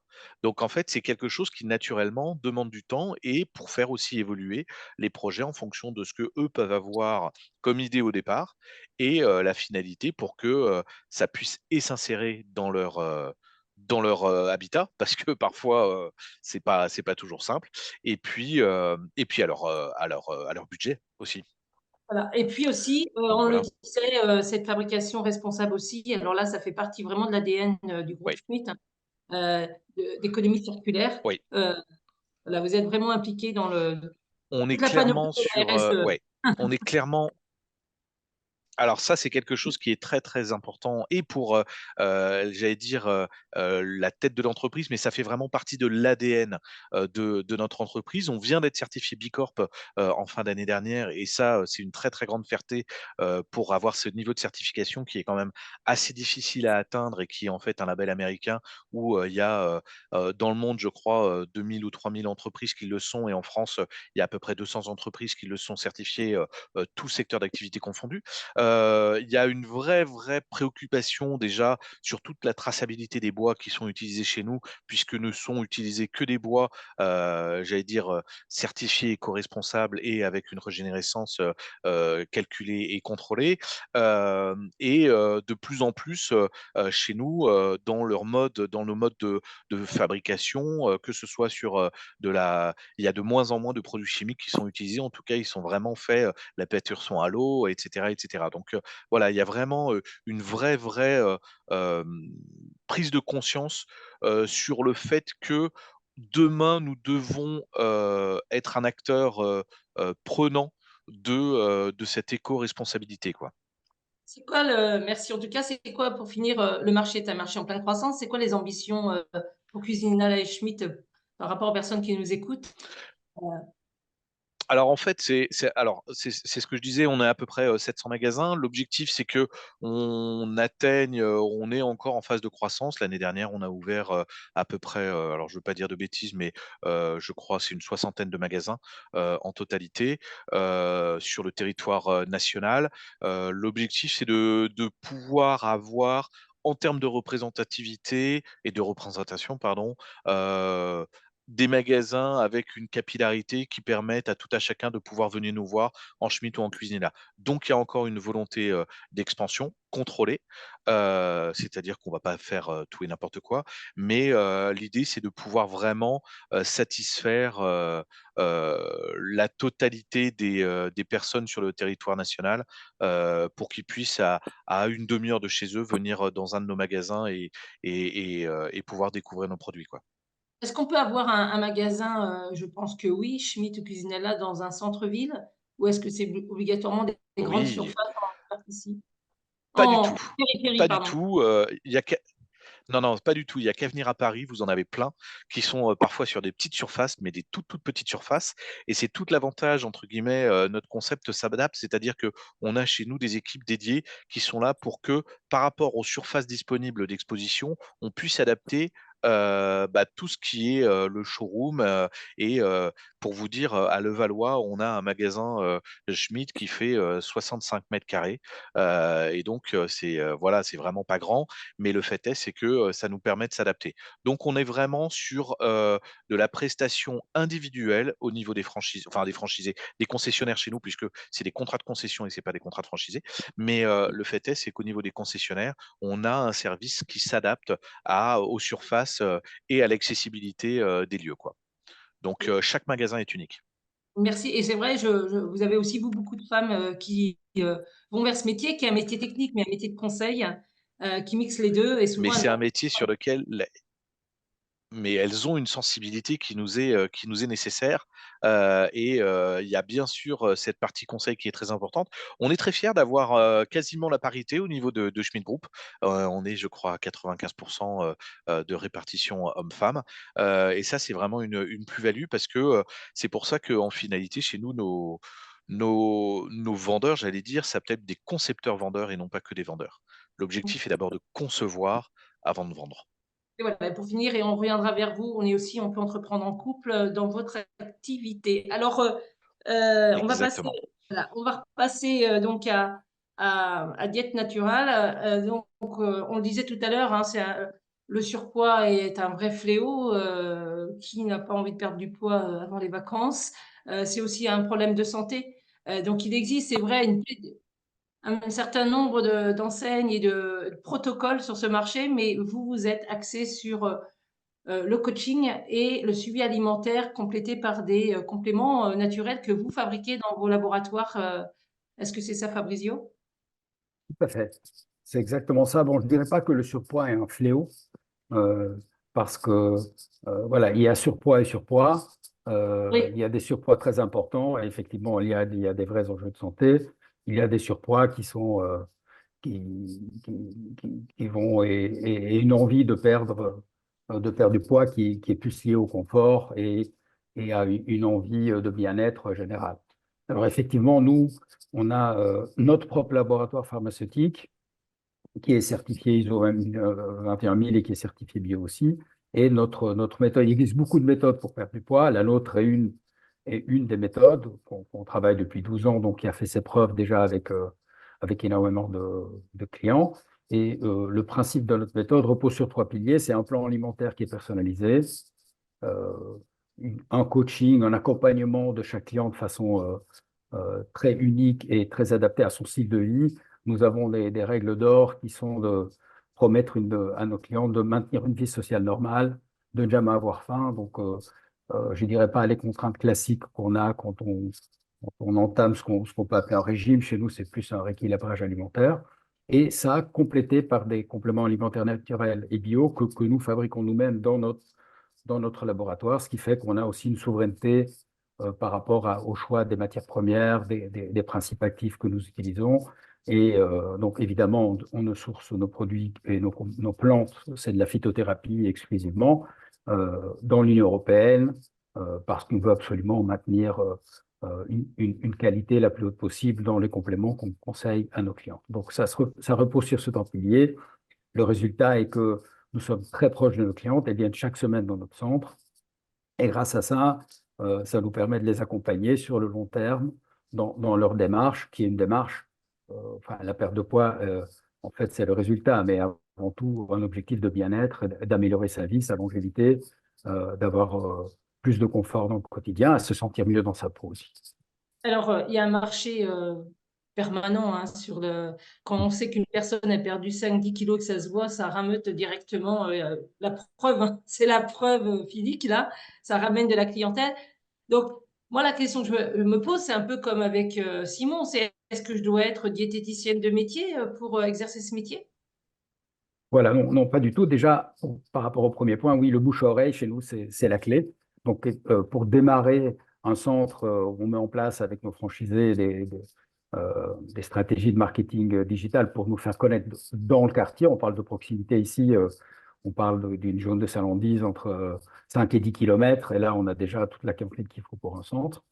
Donc, en fait, c'est quelque chose qui naturellement demande du temps et pour faire aussi évoluer les projets en fonction de ce que eux peuvent avoir comme idée au départ et la finalité pour que ça puisse et s'insérer dans leur habitat parce que parfois c'est pas toujours simple et puis à leur budget aussi. Voilà. Et puis aussi, Donc on le voilà. disait, cette fabrication responsable aussi, alors là, ça fait partie vraiment de l'ADN du groupe Oui, Schmitt, hein, d'économie circulaire. oui. Euh, voilà, vous êtes vraiment impliqué dans On est toute la panoplie clairement de sur la RSE. ouais, on est clairement. Alors ça, c'est quelque chose qui est très, très important et pour, j'allais dire, la tête de l'entreprise, mais ça fait vraiment partie de l'ADN, de notre entreprise. On vient d'être certifié B Corp, en fin d'année dernière et ça, c'est une très, très grande fierté, pour avoir ce niveau de certification qui est quand même assez difficile à atteindre et qui est en fait un label américain où, il y a, dans le monde, je crois, 2 000 ou 3 000 entreprises qui le sont et en France, il y a à peu près 200 entreprises qui le sont certifiées, tous secteurs d'activité confondus. Il y a une vraie préoccupation déjà sur toute la traçabilité des bois qui sont utilisés chez nous, puisque ne sont utilisés que des bois, j'allais dire, certifiés éco-responsables et avec une régénérescence, calculée et contrôlée. Et de plus en plus, chez nous, dans nos modes de fabrication, que ce soit sur, il y a de moins en moins de produits chimiques qui sont utilisés. En tout cas, ils sont vraiment faits, la peinture sont à l'eau, et cetera, et cetera. Donc, voilà, il y a vraiment, une vraie, prise de conscience, sur le fait que demain, nous devons, être un acteur, prenant de cette éco-responsabilité, quoi. C'est quoi merci en tout cas, c'est quoi pour finir, le marché est un marché en pleine croissance, c'est quoi les ambitions pour Cuisinella et Schmitt par rapport aux personnes qui nous écoutent? Euh, Alors en fait, c'est ce que je disais, on est à peu près 700 magasins. L'objectif, c'est que on atteigne, on est encore en phase de croissance. L'année dernière, on a ouvert à peu près, alors je veux pas dire de bêtises, mais je crois c'est une soixantaine de magasins en totalité sur le territoire national. L'objectif, c'est de pouvoir avoir en termes de représentativité et de représentation, pardon, euh, des magasins avec une capillarité qui permettent à tout à chacun de pouvoir venir nous voir en Schmitt ou en Cuisinella. Donc il y a encore une volonté, d'expansion contrôlée, c'est-à-dire qu'on va pas faire, tout et n'importe quoi, mais l'idée c'est de pouvoir vraiment, satisfaire, la totalité des personnes sur le territoire national, pour qu'ils puissent à 1/2 heure de chez eux venir, dans un de nos magasins et pouvoir découvrir nos produits, quoi. Est-ce qu'on peut avoir un magasin, je pense que oui, Schmitt ou Cuisinella dans un centre-ville? Ou est-ce que c'est obligatoirement des grandes Oui. surfaces en superficie? Pas du tout, En périphérie, pas du pardon. tout, il y a qu'à non, non, pas du tout, il y a qu'à venir à Paris, vous en avez plein qui sont, parfois sur des petites surfaces, mais des toutes petites surfaces et c'est tout l'avantage entre guillemets, notre concept s'adapte, c'est-à-dire qu'on a chez nous des équipes dédiées qui sont là pour que, par rapport aux surfaces disponibles d'exposition, on puisse adapter, tout ce qui est, le showroom, et pour vous dire, à Levallois, on a un magasin, Schmitt qui fait, 65 m², et donc voilà, c'est vraiment pas grand, mais le fait est, c'est que, ça nous permet de s'adapter. Donc on est vraiment sur, de la prestation individuelle au niveau des franchises enfin des franchisés, des concessionnaires chez nous puisque c'est des contrats de concession et c'est pas des contrats de franchisés. Mais, le fait est, c'est qu'au niveau des concessionnaires, on a un service qui s'adapte aux surfaces, et à l'accessibilité, des lieux, quoi. Donc, chaque magasin est unique. Merci. Et c'est vrai, vous avez aussi, vous, beaucoup de femmes qui vont vers ce métier, qui est un métier technique, mais un métier de conseil, qui mixe les deux. Et Mais souvent, c'est un métier sur lequel mais elles ont une sensibilité qui nous est nécessaire. Il y a bien sûr cette partie conseil qui est très importante. On est très fiers d'avoir quasiment la parité au niveau de Schmidt Group. On est, je crois, à 95% de répartition hommes-femmes. Et ça, c'est vraiment une plus-value parce que c'est pour ça qu'en finalité, chez nous, nos vendeurs, j'allais dire, ça peut être des concepteurs vendeurs et non pas que des vendeurs. L'objectif est d'abord de concevoir avant de vendre. et voilà, pour finir, et on reviendra vers vous, on peut entreprendre en couple dans votre activité. Alors, on va passer, Exactement. voilà, on va repasser donc à diète naturelle. On le disait tout à l'heure, hein, le surpoids est un vrai fléau. Qui n'a pas envie de perdre du poids avant les vacances? C'est aussi un problème de santé. Donc, il existe, c'est vrai, un certain nombre d'enseignes et de protocoles sur ce marché, mais vous êtes axé sur le coaching et le suivi alimentaire complété par des compléments naturels que vous fabriquez dans vos laboratoires. Est-ce que c'est ça, Fabrizio? Tout à fait. C'est exactement ça. Bon, je ne dirais pas que le surpoids est un fléau, euh, parce que voilà, il y a surpoids et surpoids. Oui. Il y a des surpoids très importants et effectivement, il y a des vrais enjeux de santé. Il y a des surpoids qui sont qui vont et une envie de perdre du poids qui est plus liée au confort et à une envie de bien-être général. Alors effectivement, nous, on a notre propre laboratoire pharmaceutique qui est certifié ISO 21000 et qui est certifié bio aussi. Et notre méthode, il existe beaucoup de méthodes pour perdre du poids. La nôtre est une des méthodes qu'on travaille depuis 12 ans, donc qui a fait ses preuves déjà avec énormément de clients. Et le principe de notre méthode repose sur 3 piliers. C'est un plan alimentaire qui est personnalisé, euh, un coaching, un accompagnement de chaque client de façon très unique et très adapté à son style de vie. Nous avons des règles d'or qui sont de promettre à nos clients de maintenir une vie sociale normale, de ne jamais avoir faim. Donc, je ne dirais pas les contraintes classiques qu'on a quand on entame ce qu'on peut appeler un régime. Chez nous, c'est plus un rééquilibrage alimentaire. Et ça, complété par des compléments alimentaires naturels et bio que nous fabriquons nous-mêmes dans notre laboratoire, ce qui fait qu'on a aussi une souveraineté par rapport au choix des matières premières, des principes actifs que nous utilisons. Et donc, évidemment, on ne source nos produits et nos plantes, c'est de la phytothérapie exclusivement dans l'Union européenne, parce qu'on veut absolument maintenir une qualité la plus haute possible dans les compléments qu'on conseille à nos clients. Donc, ça repose sur ce templier. Le résultat est que nous sommes très proches de nos clientes, elles viennent chaque semaine dans notre centre. Et grâce à ça, ça nous permet de les accompagner sur le long terme dans leur démarche, qui est une démarche, enfin, la perte de poids, en fait, c'est le résultat, mais avant tout, un objectif de bien-être, d'améliorer sa vie, sa longévité, d'avoir plus de confort dans le quotidien, à se sentir mieux dans sa peau aussi. Alors, il y a un marché permanent hein, quand on sait qu'une personne a perdu 5-10 kilos, que ça se voit, ça rameute directement la preuve, hein, c'est la preuve physique là, ça ramène de la clientèle. Donc, moi, la question que je me pose, c'est un peu comme avec Simon, c'est est-ce que je dois être diététicienne de métier pour exercer ce métier? Voilà, non, non, pas du tout. Déjà, par rapport au premier point, oui, le bouche-oreille, chez nous, c'est la clé. Donc, pour démarrer un centre, on met en place avec nos franchisés des stratégies de marketing digital pour nous faire connaître dans le quartier. On parle de proximité ici, on parle d'une zone de chalandise entre 5 et 10 kilomètres. Et là, on a déjà toute la quantité qu'il faut pour un centre.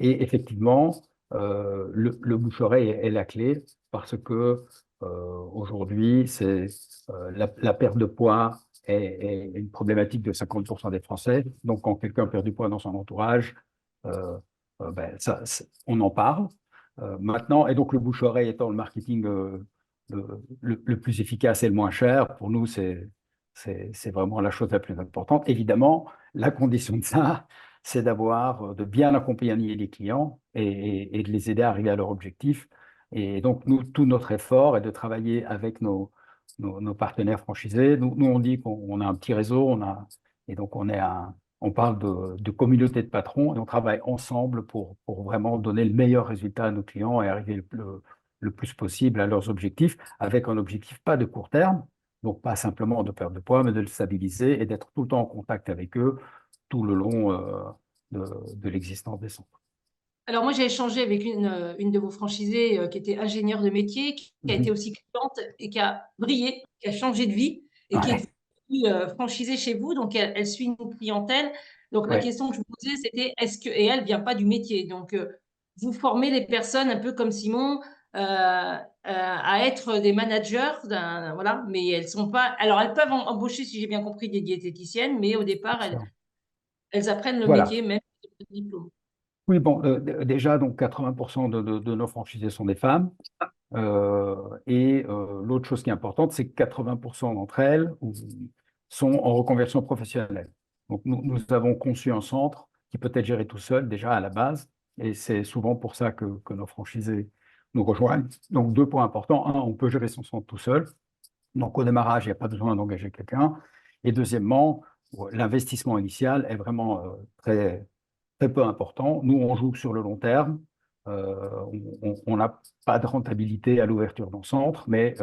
Et effectivement, le bouche-oreille est la clé parce que aujourd'hui, la perte de poids est une problématique de 50% des Français. Donc, quand quelqu'un perd du poids dans son entourage, ben, on en parle. Maintenant, et donc le bouche-oreille étant le marketing le plus efficace et le moins cher, pour nous, c'est vraiment la chose la plus importante. Évidemment, la condition de ça, c'est de bien accompagner les clients et de les aider à arriver à leur objectif. Et donc, nous, tout notre effort est de travailler avec nos partenaires franchisés. Nous, on dit qu'on a un petit réseau, et donc on est on parle de communauté de patrons et on travaille ensemble pour vraiment donner le meilleur résultat à nos clients et arriver le plus possible à leurs objectifs, avec un objectif pas de court terme, donc pas simplement de perdre de poids, mais de le stabiliser et d'être tout le temps en contact avec eux tout le long de l'existence des centres. Alors moi, j'ai échangé avec une de vos franchisées qui était ingénieure de métier, qui a été aussi cliente et qui a brillé, qui a changé de vie et qui est devenue franchisée chez vous. Donc, elle suit une clientèle. Donc, la Ouais. question que je vous posais, c'était et elle ne vient pas du métier. Donc, vous formez les personnes un peu comme Simon à être des managers, voilà, mais elles sont pas. Alors, elles peuvent embaucher, si j'ai bien compris, des diététiciennes, mais au départ, elles apprennent le Voilà. métier même avec le diplôme. Oui, bon, déjà, donc 80% de nos franchisés sont des femmes. L'autre chose qui est importante, c'est que 80% d'entre elles sont en reconversion professionnelle. Donc, nous avons conçu un centre qui peut être géré tout seul déjà à la base, et c'est souvent pour ça que nos franchisés nous rejoignent. Donc, 2 points importants. Un, on peut gérer son centre tout seul. Donc, au démarrage, il n'y a pas besoin d'engager quelqu'un. Et deuxièmement, l'investissement initial est vraiment très peu important. Nous, on joue sur le long terme. On n'a pas de rentabilité à l'ouverture d'un centre, mais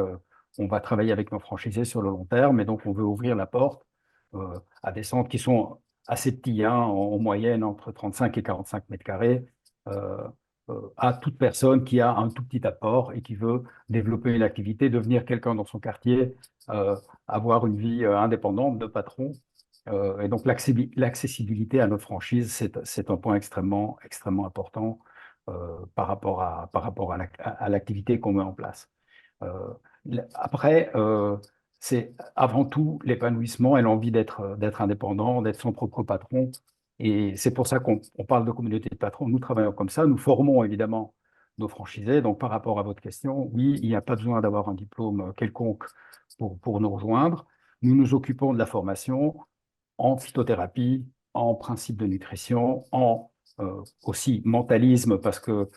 on va travailler avec nos franchisés sur le long terme. Et donc, on veut ouvrir la porte à des centres qui sont assez petits, hein, en moyenne entre 35 et 45 mètres carrés, à toute personne qui a un tout petit apport et qui veut développer une activité, devenir quelqu'un dans son quartier, avoir une vie indépendante de patron. Et donc, l'accessibilité à notre franchise, c'est un point extrêmement important par rapport à l'activité qu'on met en place. Après, c'est avant tout l'épanouissement et l'envie d'être indépendant, d'être son propre patron. Et c'est pour ça qu'on parle de communauté de patrons. Nous travaillons comme ça. Nous formons évidemment nos franchisés. Donc, par rapport à votre question, oui, il n'y a pas besoin d'avoir un diplôme quelconque pour nous rejoindre. Nous nous occupons de la formation en phytothérapie, en principe de nutrition, en aussi mentalisme, parce que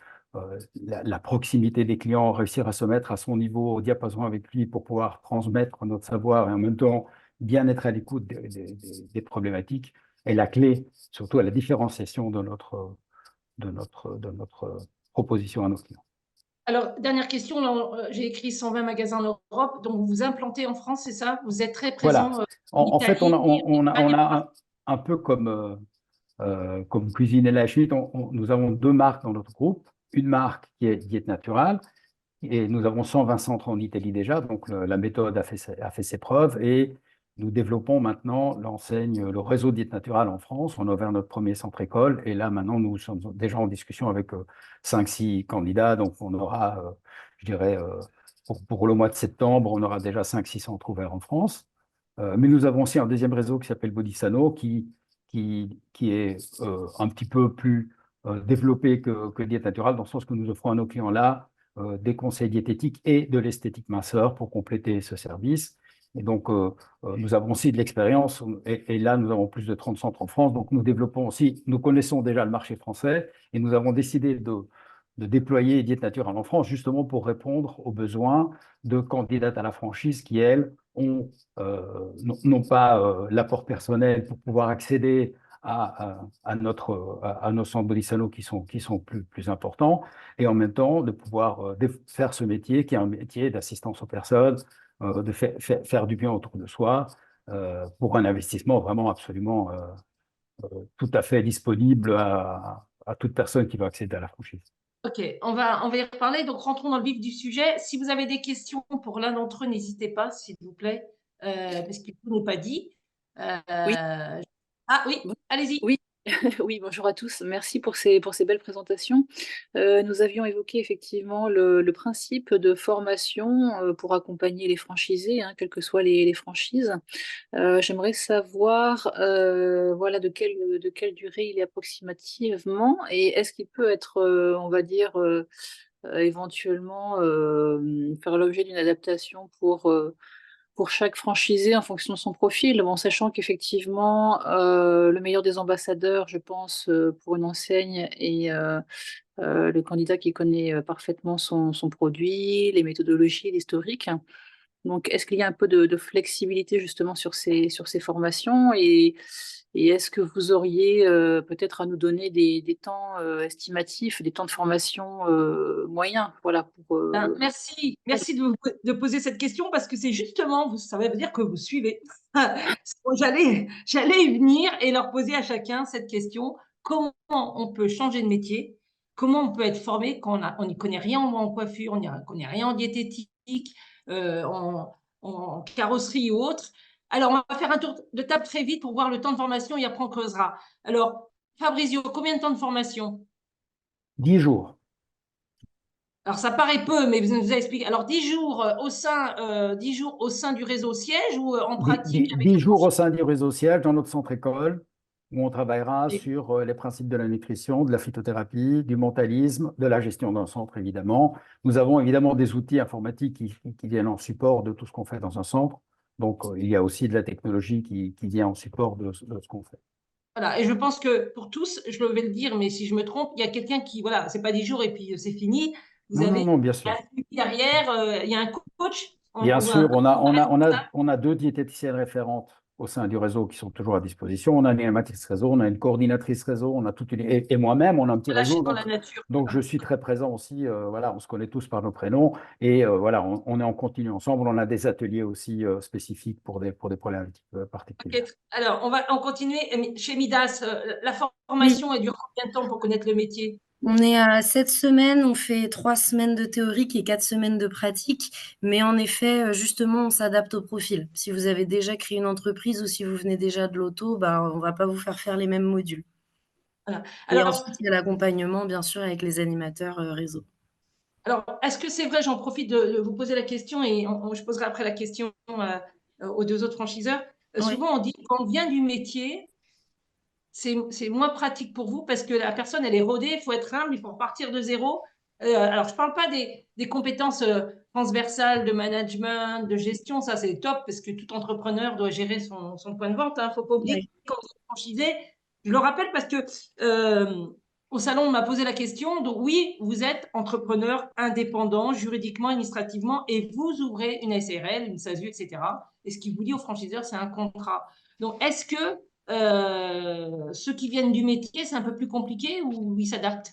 la proximité des clients, réussir à se mettre à son niveau, au diapason avec lui pour pouvoir transmettre notre savoir et en même temps bien être à l'écoute des problématiques est la clé, surtout à la différenciation de notre proposition à nos clients. Alors, dernière question, j'ai écrit 120 magasins en Europe, donc vous vous implantez en France, c'est ça? Vous êtes très Voilà. présent En fait, Italie, on Espagne. a un peu comme Cuisine et la Chute, nous avons 2 marques dans notre groupe. Une marque qui est Diète Naturale, et nous avons 120 centres en Italie déjà, donc la méthode a fait ses preuves, et nous développons maintenant le réseau Diète Naturale en France. On a ouvert notre premier centre école, et là maintenant nous sommes déjà en discussion avec 5-6 candidats, donc on aura, je dirais, pour le mois de septembre, on aura déjà 5-6 centres ouverts en France. Mais nous avons aussi un deuxième réseau qui s'appelle Bodisano, qui est un petit peu plus développé que Diète Naturale, dans le sens que nous offrons à nos clients là des conseils diététiques et de l'esthétique minceur pour compléter ce service. Et donc, nous avons aussi de l'expérience, et là, nous avons plus de 30 centres en France, donc nous développons aussi, nous connaissons déjà le marché français, et nous avons décidé de déployer Diète Naturale en France, justement pour répondre aux besoins de candidates à la franchise qui, elles, n'ont pas l'apport personnel pour pouvoir accéder à nos centres Bodisano qui sont plus importants, et en même temps de pouvoir faire ce métier qui est un métier d'assistance aux personnes, de faire du bien autour de soi, pour un investissement vraiment absolument tout à fait disponible à toute personne qui va accéder à la franchise. Ok, on va y reparler. Donc, rentrons dans le vif du sujet. Si vous avez des questions pour l'un d'entre eux, n'hésitez pas, s'il vous plaît, parce qu'il tout n'est pas dit. Oui. Ah oui, allez-y. Oui. Oui, bonjour à tous. Merci pour ces belles présentations. Nous avions évoqué effectivement le principe de formation pour accompagner les franchisés, hein, quelles que soient les franchises. J'aimerais savoir voilà, de quelle durée il est approximativement, et est-ce qu'il peut être, on va dire, éventuellement faire l'objet d'une adaptation pour chaque franchisé en fonction de son profil, bon, sachant qu'effectivement, le meilleur des ambassadeurs, je pense, pour une enseigne est le candidat qui connaît parfaitement son produit, les méthodologies, l'historique. Donc, est-ce qu'il y a un peu de flexibilité justement sur ces formations et est-ce que vous auriez peut-être à nous donner des temps estimatifs, des temps de formation moyens, voilà, pour Merci de poser cette question parce que c'est justement, ça veut dire que vous suivez. J'allais y venir et leur poser à chacun cette question. Comment on peut changer de métier? Comment on peut être formé quand on n'y connaît rien en coiffure, on n'y connaît rien en diététique, en carrosserie ou autre? Alors, on va faire un tour de table très vite pour voir le temps de formation et après on creusera. Alors, Fabrizio, combien de temps de formation? 10 jours. Alors, ça paraît peu, mais vous nous avez expliqué. Alors, 10 jours 10 jours au sein du réseau siège ou en pratique avec 10 jours au sein du réseau siège dans notre centre école, où on travaillera les- sur les principes de la nutrition, de la phytothérapie, du mentalisme, de la gestion d'un centre, évidemment. Nous avons évidemment des outils informatiques qui viennent en support de tout ce qu'on fait dans un centre. Donc, il y a aussi de la technologie qui vient en support de ce qu'on fait. Voilà. Et je pense que pour tous, je vais le dire, mais si je me trompe, il y a quelqu'un qui, voilà, c'est pas 10 jours et puis c'est fini. Vous Non, non, avez non, bien un sûr. suivi derrière, il y a un coach, Bien ou un sûr, responsable. on a 2 diététiciennes référentes au sein du réseau qui sont toujours à disposition. On a une animatrice réseau, on a une coordinatrice réseau, on a toute et moi-même, on a un petit Lâcher réseau. dans la nature. Donc je suis très présent aussi. Voilà, on se connaît tous par nos prénoms et voilà, on est en continu ensemble. On a des ateliers aussi spécifiques pour des problématiques particulières. Ok. Alors, on va en continuer. Chez Midas, la Oui, formation, elle dure combien de temps pour connaître le métier? on est à 7 semaines, on fait 3 semaines de théorique et 4 semaines de pratique, mais en effet, justement, on s'adapte au profil. Si vous avez déjà créé une entreprise ou si vous venez déjà de l'auto, bah, on va pas vous faire les mêmes modules. Voilà. Et Alors, ensuite, il y a l'accompagnement, bien sûr, avec les animateurs réseau. Alors, est-ce que c'est vrai, j'en profite de vous poser la question et je poserai après la question aux deux autres franchiseurs. Oui, Souvent, on dit quand on vient du métier, c'est moins pratique pour vous parce que la personne, elle est rodée, il faut être humble, il faut repartir de zéro. Alors, je ne parle pas des compétences transversales de management, de gestion, ça c'est top parce que tout entrepreneur doit gérer son point de vente. Il ne faut pas oublier que oui. quand vous êtes franchisé, je le rappelle parce que au salon, on m'a posé la question. Donc oui, vous êtes entrepreneur indépendant, juridiquement, administrativement, et vous ouvrez une SRL, une SASU, etc. Et ce qui vous dit aux franchiseurs, c'est un contrat. Donc, est-ce que ceux qui viennent du métier, c'est un peu plus compliqué ou ils s'adaptent?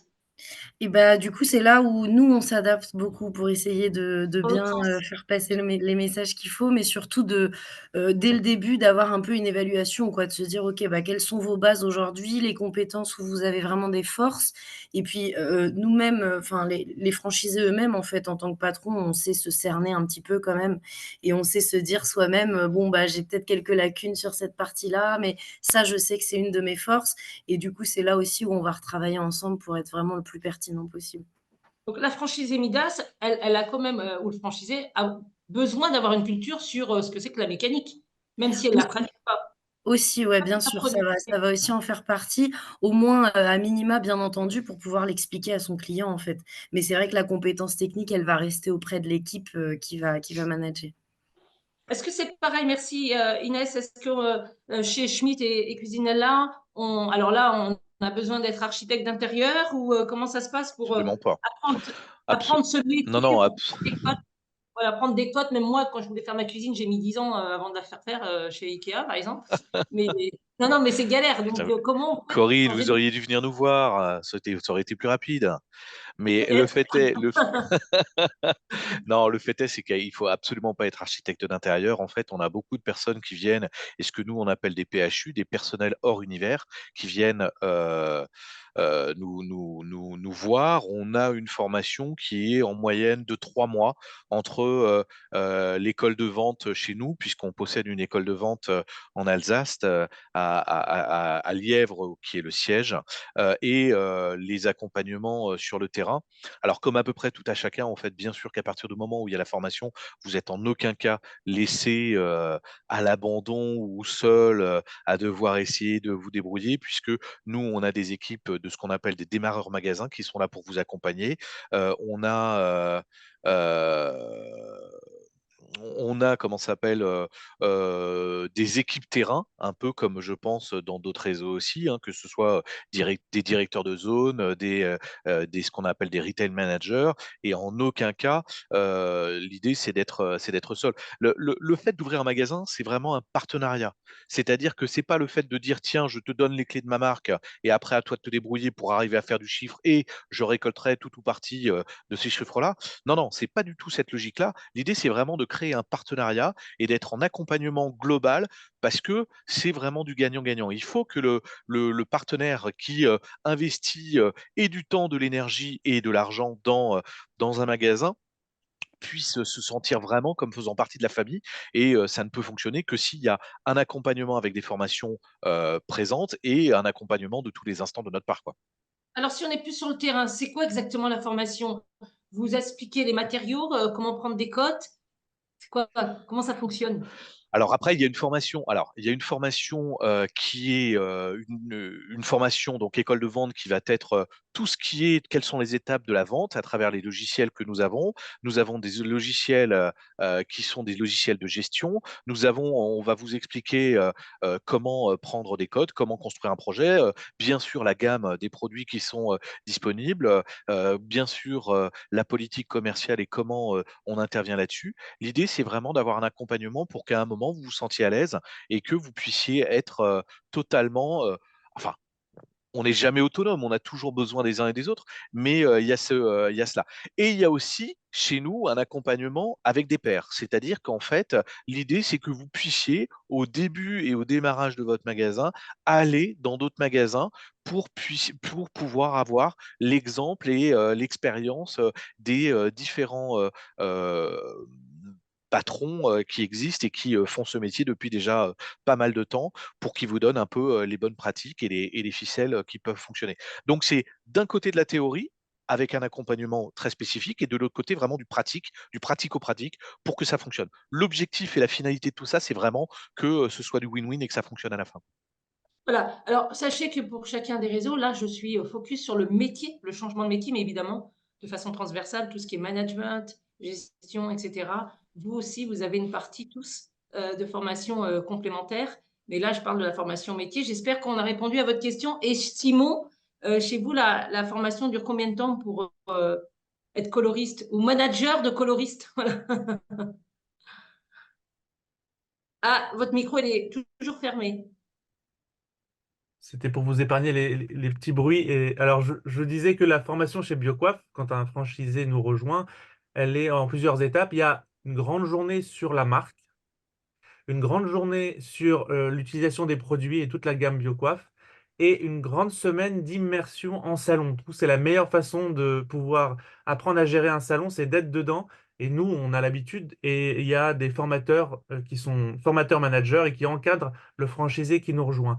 Et bah, du coup, c'est là où nous, on s'adapte beaucoup pour essayer de Dans l'autre bien, sens. faire passer les messages qu'il faut, mais surtout dès le début, d'avoir un peu une évaluation, quoi. De se dire: «OK, bah, quelles sont vos bases aujourd'hui? Les compétences où vous avez vraiment des forces?» Et puis, nous-mêmes, enfin, les franchisés eux-mêmes, en fait, en tant que patron, on sait se cerner un petit peu quand même et on sait se dire soi-même: «Bon, bah, j'ai peut-être quelques lacunes sur cette partie-là, mais ça, je sais que c'est une de mes forces». Et du coup, c'est là aussi où on va retravailler ensemble pour être vraiment le plus pertinent possible. Donc, la franchisée Midas, elle a quand même, ou le franchisé, a besoin d'avoir une culture sur ce que c'est que la mécanique, même si elle ne la Aussi, pratique pas. aussi, ouais, bien sûr, Apprenez. ça va aussi en faire partie, au moins, à minima, bien entendu, pour pouvoir l'expliquer à son client, en fait. Mais c'est vrai que la compétence technique, elle va rester auprès de l'équipe, qui va manager. Est-ce que c'est pareil? Merci Inès. Est-ce que chez Schmitt et Cuisinella, alors là, on a besoin d'être architecte d'intérieur ou comment ça se passe pour Absolument pas. apprendre, Abso- apprendre ce non, métier, non, pour prendre des codes? Voilà, prendre des cotes. Même moi, quand je voulais faire ma cuisine, j'ai mis 10 ans avant de la faire faire chez Ikea, par exemple. Mais non, non, mais c'est galère. Donc, comment on peut Corinne, changer vous de auriez dû venir nous voir, ça aurait été plus rapide. Mais le peut-être? fait est, non, le fait est, c'est qu'il faut absolument pas être architecte d'intérieur. En fait, on a beaucoup de personnes qui viennent, et ce que nous on appelle des PHU, des personnels hors univers, qui viennent nous voir. On a une formation qui est en moyenne de 3 mois entre l'école de vente chez nous, puisqu'on possède une école de vente en Alsace, à Lièvre, qui est le siège, et les accompagnements sur le terrain. Alors, comme à peu près tout à chacun, en fait, bien sûr qu'à partir du moment où il y a la formation, vous êtes en aucun cas laissé à l'abandon ou seul à devoir essayer de vous débrouiller, puisque nous, on a des équipes de ce qu'on appelle des démarreurs magasins qui sont là pour vous accompagner. On a on a, comment ça s'appelle, des équipes terrain, un peu comme je pense dans d'autres réseaux aussi, hein, que ce soit des directeurs de zone, ce qu'on appelle des retail managers, et en aucun cas, l'idée c'est d'être seul. Le fait d'ouvrir un magasin, c'est vraiment un partenariat. C'est-à-dire que c'est pas le fait de dire: «Tiens, je te donne les clés de ma marque et après à toi de te débrouiller pour arriver à faire du chiffre et je récolterai tout ou partie, de ces chiffres-là». Non, non, c'est pas du tout cette logique-là. L'idée, c'est vraiment de créer un partenariat et d'être en accompagnement global parce que c'est vraiment du gagnant-gagnant. Il faut que le partenaire qui, investit, et du temps, de l'énergie et de l'argent dans un magasin puisse se sentir vraiment comme faisant partie de la famille et ça ne peut fonctionner que s'il y a un accompagnement avec des formations, présentes et un accompagnement de tous les instants de notre part, quoi. Alors, si on est plus sur le terrain, c'est quoi exactement la formation? Vous expliquez les matériaux, comment prendre des cotes? C'est quoi? Comment ça fonctionne? Alors après, il y a une formation, qui est, une formation donc école de vente qui va être, tout ce qui est quelles sont les étapes de la vente à travers les logiciels que nous avons. Nous avons des logiciels, qui sont des logiciels de gestion. On va vous expliquer, comment, prendre des codes, comment construire un projet, bien sûr la gamme des produits qui sont, disponibles, bien sûr, la politique commerciale et comment, on intervient là-dessus. L'idée, c'est vraiment d'avoir un accompagnement pour qu'à un moment, vous vous sentiez à l'aise et que vous puissiez être, totalement, enfin, on n'est jamais autonome, on a toujours besoin des uns et des autres, mais il y a cela. Et il y a aussi, chez nous, un accompagnement avec des pairs. C'est-à-dire qu'en fait, l'idée, c'est que vous puissiez, au début et au démarrage de votre magasin, aller dans d'autres magasins pour pouvoir avoir l'exemple et l'expérience, des, différents, patrons, qui existent et qui, font ce métier depuis déjà, pas mal de temps pour qu'ils vous donnent un peu, les bonnes pratiques et les ficelles, qui peuvent fonctionner. Donc c'est d'un côté de la théorie, avec un accompagnement très spécifique et de l'autre côté vraiment du pratico-pratique pour que ça fonctionne. L'objectif et la finalité de tout ça, c'est vraiment que, ce soit du win-win et que ça fonctionne à la fin. Voilà. Alors, sachez que pour chacun des réseaux, là, je suis focus sur le métier, le changement de métier, mais évidemment, de façon transversale, tout ce qui est management, gestion, etc. Vous aussi, vous avez une partie tous de formation complémentaire. Mais là, je parle de la formation métier. J'espère qu'on a répondu à votre question. Et Simon, chez vous, la formation dure combien de temps pour être coloriste ou manager de coloriste? Voilà. Ah, votre micro, il est toujours fermé. C'était pour vous épargner les petits bruits. Et alors, je disais que la formation chez Biocoif, quand un franchisé nous rejoint, elle est en plusieurs étapes. Il y a une grande journée sur la marque, une grande journée sur l'utilisation des produits et toute la gamme Biocoif, et une grande semaine d'immersion en salon. C'est la meilleure façon de pouvoir apprendre à gérer un salon, c'est d'être dedans. Et nous, on a l'habitude, et il y a des formateurs qui sont formateurs managers et qui encadrent le franchisé qui nous rejoint.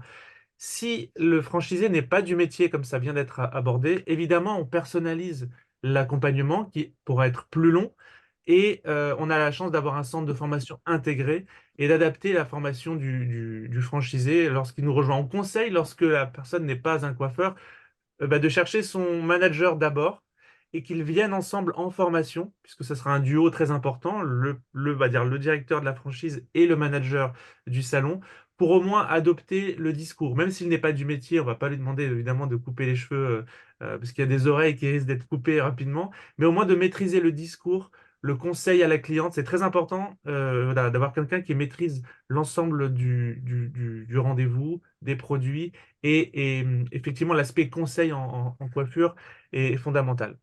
Si le franchisé n'est pas du métier, comme ça vient d'être abordé, évidemment, on personnalise l'accompagnement qui pourra être plus long et on a la chance d'avoir un centre de formation intégré et d'adapter la formation du franchisé lorsqu'il nous rejoint. On conseille, lorsque la personne n'est pas un coiffeur, de chercher son manager d'abord et qu'ils viennent ensemble en formation, puisque ce sera un duo très important, va dire le directeur de la franchise et le manager du salon, pour au moins adopter le discours. Même s'il n'est pas du métier, on ne va pas lui demander évidemment de couper les cheveux, parce qu'il y a des oreilles qui risquent d'être coupées rapidement, mais au moins de maîtriser le discours, le conseil à la cliente. C'est très important voilà, d'avoir quelqu'un qui maîtrise l'ensemble du rendez-vous, des produits, et effectivement, l'aspect conseil en coiffure est fondamental.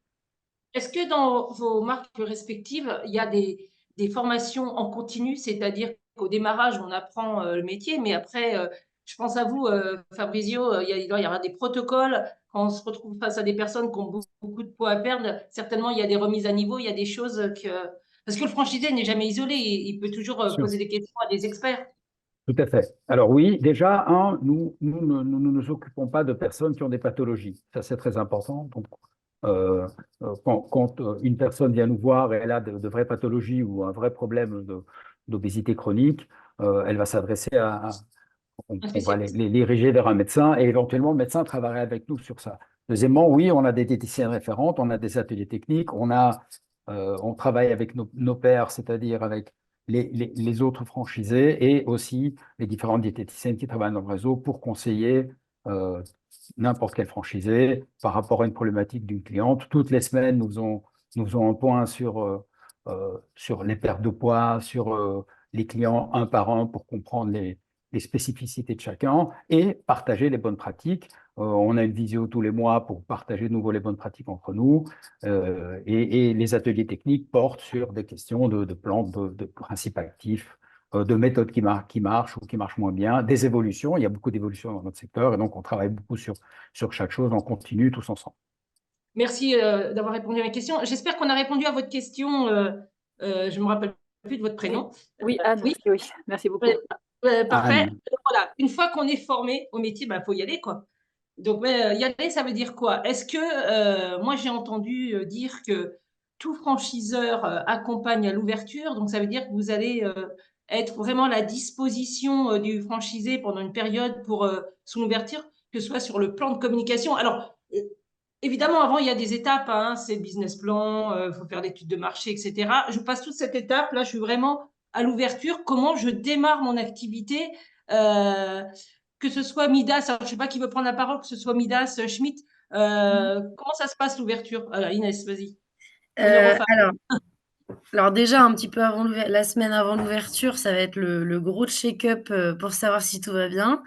Est-ce que dans vos marques respectives, il y a des formations en continu, c'est-à-dire qu'au démarrage, on apprend le métier, mais après, je pense à vous, Fabrizio, il doit y avoir des protocoles quand on se retrouve face à des personnes qui ont beaucoup de poids à perdre. Certainement, il y a des remises à niveau, il y a des choses que… Parce que le franchisé n'est jamais isolé, il peut toujours Sûr. poser des questions à des experts. Tout à fait. Alors oui, déjà, nous ne nous occupons pas de personnes qui ont des pathologies. Ça, c'est très important. Donc, quand une personne vient nous voir et elle a de vraies pathologies ou un vrai problème d'obésité chronique, elle va s'adresser on Un va spécialiste. les diriger vers un médecin et éventuellement le médecin travaillerait avec nous sur ça. Deuxièmement, oui, on a des diététiciennes référentes, on a des ateliers techniques, on travaille avec nos pairs, c'est-à-dire avec les autres franchisés et aussi les différentes diététiciennes qui travaillent dans le réseau pour conseiller n'importe quel franchisé par rapport à une problématique d'une cliente. Toutes les semaines, nous faisons un point sur les pertes de poids, sur les clients un par un pour comprendre les spécificités de chacun et partager les bonnes pratiques. On a une visio tous les mois pour partager de nouveau les bonnes pratiques entre nous. Et les ateliers techniques portent sur des questions de plantes, de principes actifs, de méthodes qui marchent ou qui marchent moins bien, des évolutions. Il y a beaucoup d'évolutions dans notre secteur et donc on travaille beaucoup sur chaque chose. On continue tous ensemble. Merci d'avoir répondu à mes questions. J'espère qu'on a répondu à votre question. Je ne me rappelle plus de votre prénom. Oui, Anne, Oui. oui, merci beaucoup. Parfait. Anne. Voilà. Une fois qu'on est formé au métier, il faut y aller, quoi. Donc, y aller, ça veut dire quoi? Est-ce que, moi, j'ai entendu dire que tout franchiseur accompagne à l'ouverture, donc ça veut dire que vous allez être vraiment à la disposition du franchisé pendant une période pour son ouverture, que ce soit sur le plan de communication. Alors, évidemment, avant, il y a des étapes, hein, c'est le business plan, il faut faire l'étude de marché, etc. Je passe toute cette étape, là, je suis vraiment à l'ouverture, comment je démarre mon activité, que ce soit Midas, alors je ne sais pas qui veut prendre la parole, que ce soit Midas, Schmitt, comment ça se passe l'ouverture? Alors, Inès, vas-y. Honneur aux femmes. Alors déjà, un petit peu avant la semaine avant l'ouverture, ça va être le gros check-up pour savoir si tout va bien,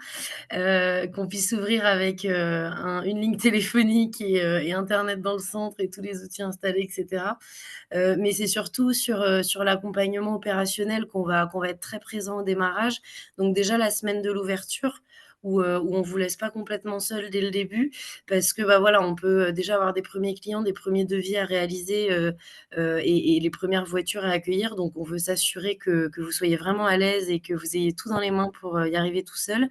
qu'on puisse ouvrir avec une ligne téléphonique et Internet dans le centre et tous les outils installés, etc. Mais c'est surtout sur l'accompagnement opérationnel qu'on va être très présent au démarrage. Donc déjà, la semaine de l'ouverture, où on vous laisse pas complètement seul dès le début, parce que voilà, on peut déjà avoir des premiers clients, des premiers devis à réaliser et les premières voitures à accueillir. Donc on veut s'assurer que vous soyez vraiment à l'aise et que vous ayez tout dans les mains pour y arriver tout seul.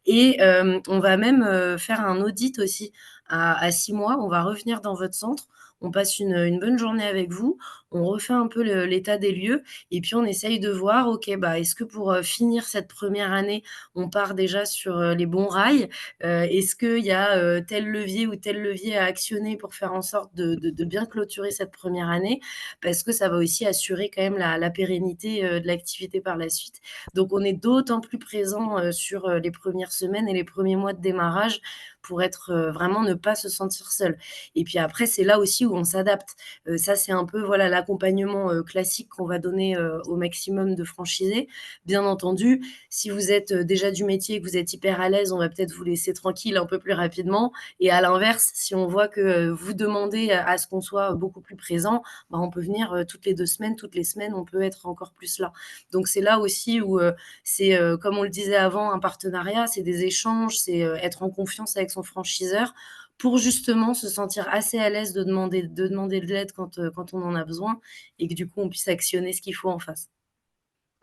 Et on va même faire un audit aussi à 6 mois. On va revenir dans votre centre, on passe une bonne journée avec vous, on refait un peu l'état des lieux et puis on essaye de voir, OK, est-ce que pour finir cette première année, on part déjà sur les bons rails? Est-ce qu'il y a tel levier ou tel levier à actionner pour faire en sorte de bien clôturer cette première année? Parce que ça va aussi assurer quand même la pérennité de l'activité par la suite. Donc on est d'autant plus présent sur les premières semaines et les premiers mois de démarrage pour être vraiment ne pas se sentir seul. Et puis après, c'est là aussi où on s'adapte. Ça, c'est un peu voilà l'accompagnement classique qu'on va donner au maximum de franchisés. Bien entendu, si vous êtes déjà du métier et que vous êtes hyper à l'aise, on va peut-être vous laisser tranquille un peu plus rapidement. Et à l'inverse, si on voit que vous demandez à ce qu'on soit beaucoup plus présent, on peut venir toutes les 2 semaines, toutes les semaines, on peut être encore plus là. Donc c'est là aussi où c'est, comme on le disait avant, un partenariat, c'est des échanges, c'est être en confiance avec son franchiseur pour justement se sentir assez à l'aise de demander de l'aide quand on en a besoin et que du coup, on puisse actionner ce qu'il faut en face.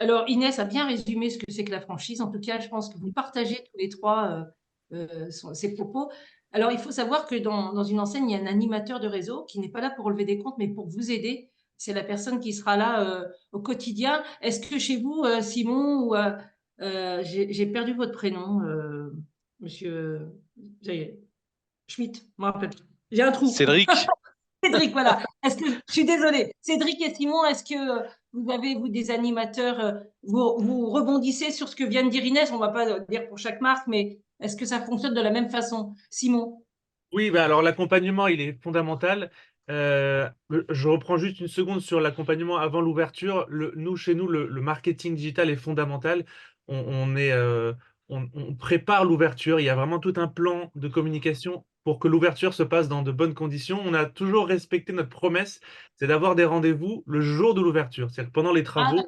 Alors, Inès a bien résumé ce que c'est que la franchise. En tout cas, je pense que vous partagez tous les trois ces propos. Alors, il faut savoir que dans une enseigne, il y a un animateur de réseau qui n'est pas là pour relever des comptes, mais pour vous aider. C'est la personne qui sera là au quotidien. Est-ce que chez vous, Simon, ou j'ai perdu votre prénom, monsieur ça y est, Schmitt, je me rappelle. J'ai un trou. Cédric, Cédric, voilà. Est-ce que je suis désolée. Cédric et Simon, est-ce que vous avez, vous, des animateurs, vous rebondissez sur ce que vient de dire Inès, on ne va pas dire pour chaque marque, mais est-ce que ça fonctionne de la même façon? Simon? Oui, alors l'accompagnement, il est fondamental. Je reprends juste une seconde sur l'accompagnement avant l'ouverture. Chez nous, le marketing digital est fondamental. On prépare l'ouverture. Il y a vraiment tout un plan de communication pour que l'ouverture se passe dans de bonnes conditions. On a toujours respecté notre promesse, c'est d'avoir des rendez-vous le jour de l'ouverture. C'est-à-dire que pendant les Ah, travaux,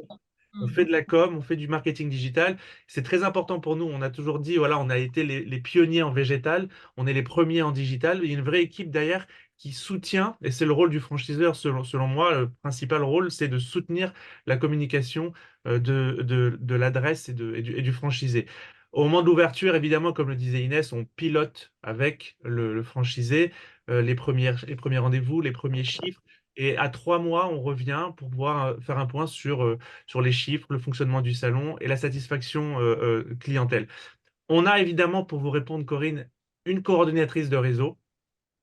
on fait de la com, on fait du marketing digital. C'est très important pour nous. On a toujours dit, voilà, on a été les pionniers en végétal, on est les premiers en digital. Il y a une vraie équipe derrière qui soutient, et c'est le rôle du franchiseur, selon moi, le principal rôle, c'est de soutenir la communication de l'adresse et du franchisé. Au moment de l'ouverture, évidemment, comme le disait Inès, on pilote avec le franchisé les premiers rendez-vous, les premiers chiffres. Et à 3 mois, on revient pour pouvoir faire un point sur les chiffres, le fonctionnement du salon et la satisfaction clientèle. On a évidemment, pour vous répondre, Corinne, une coordonnatrice de réseau.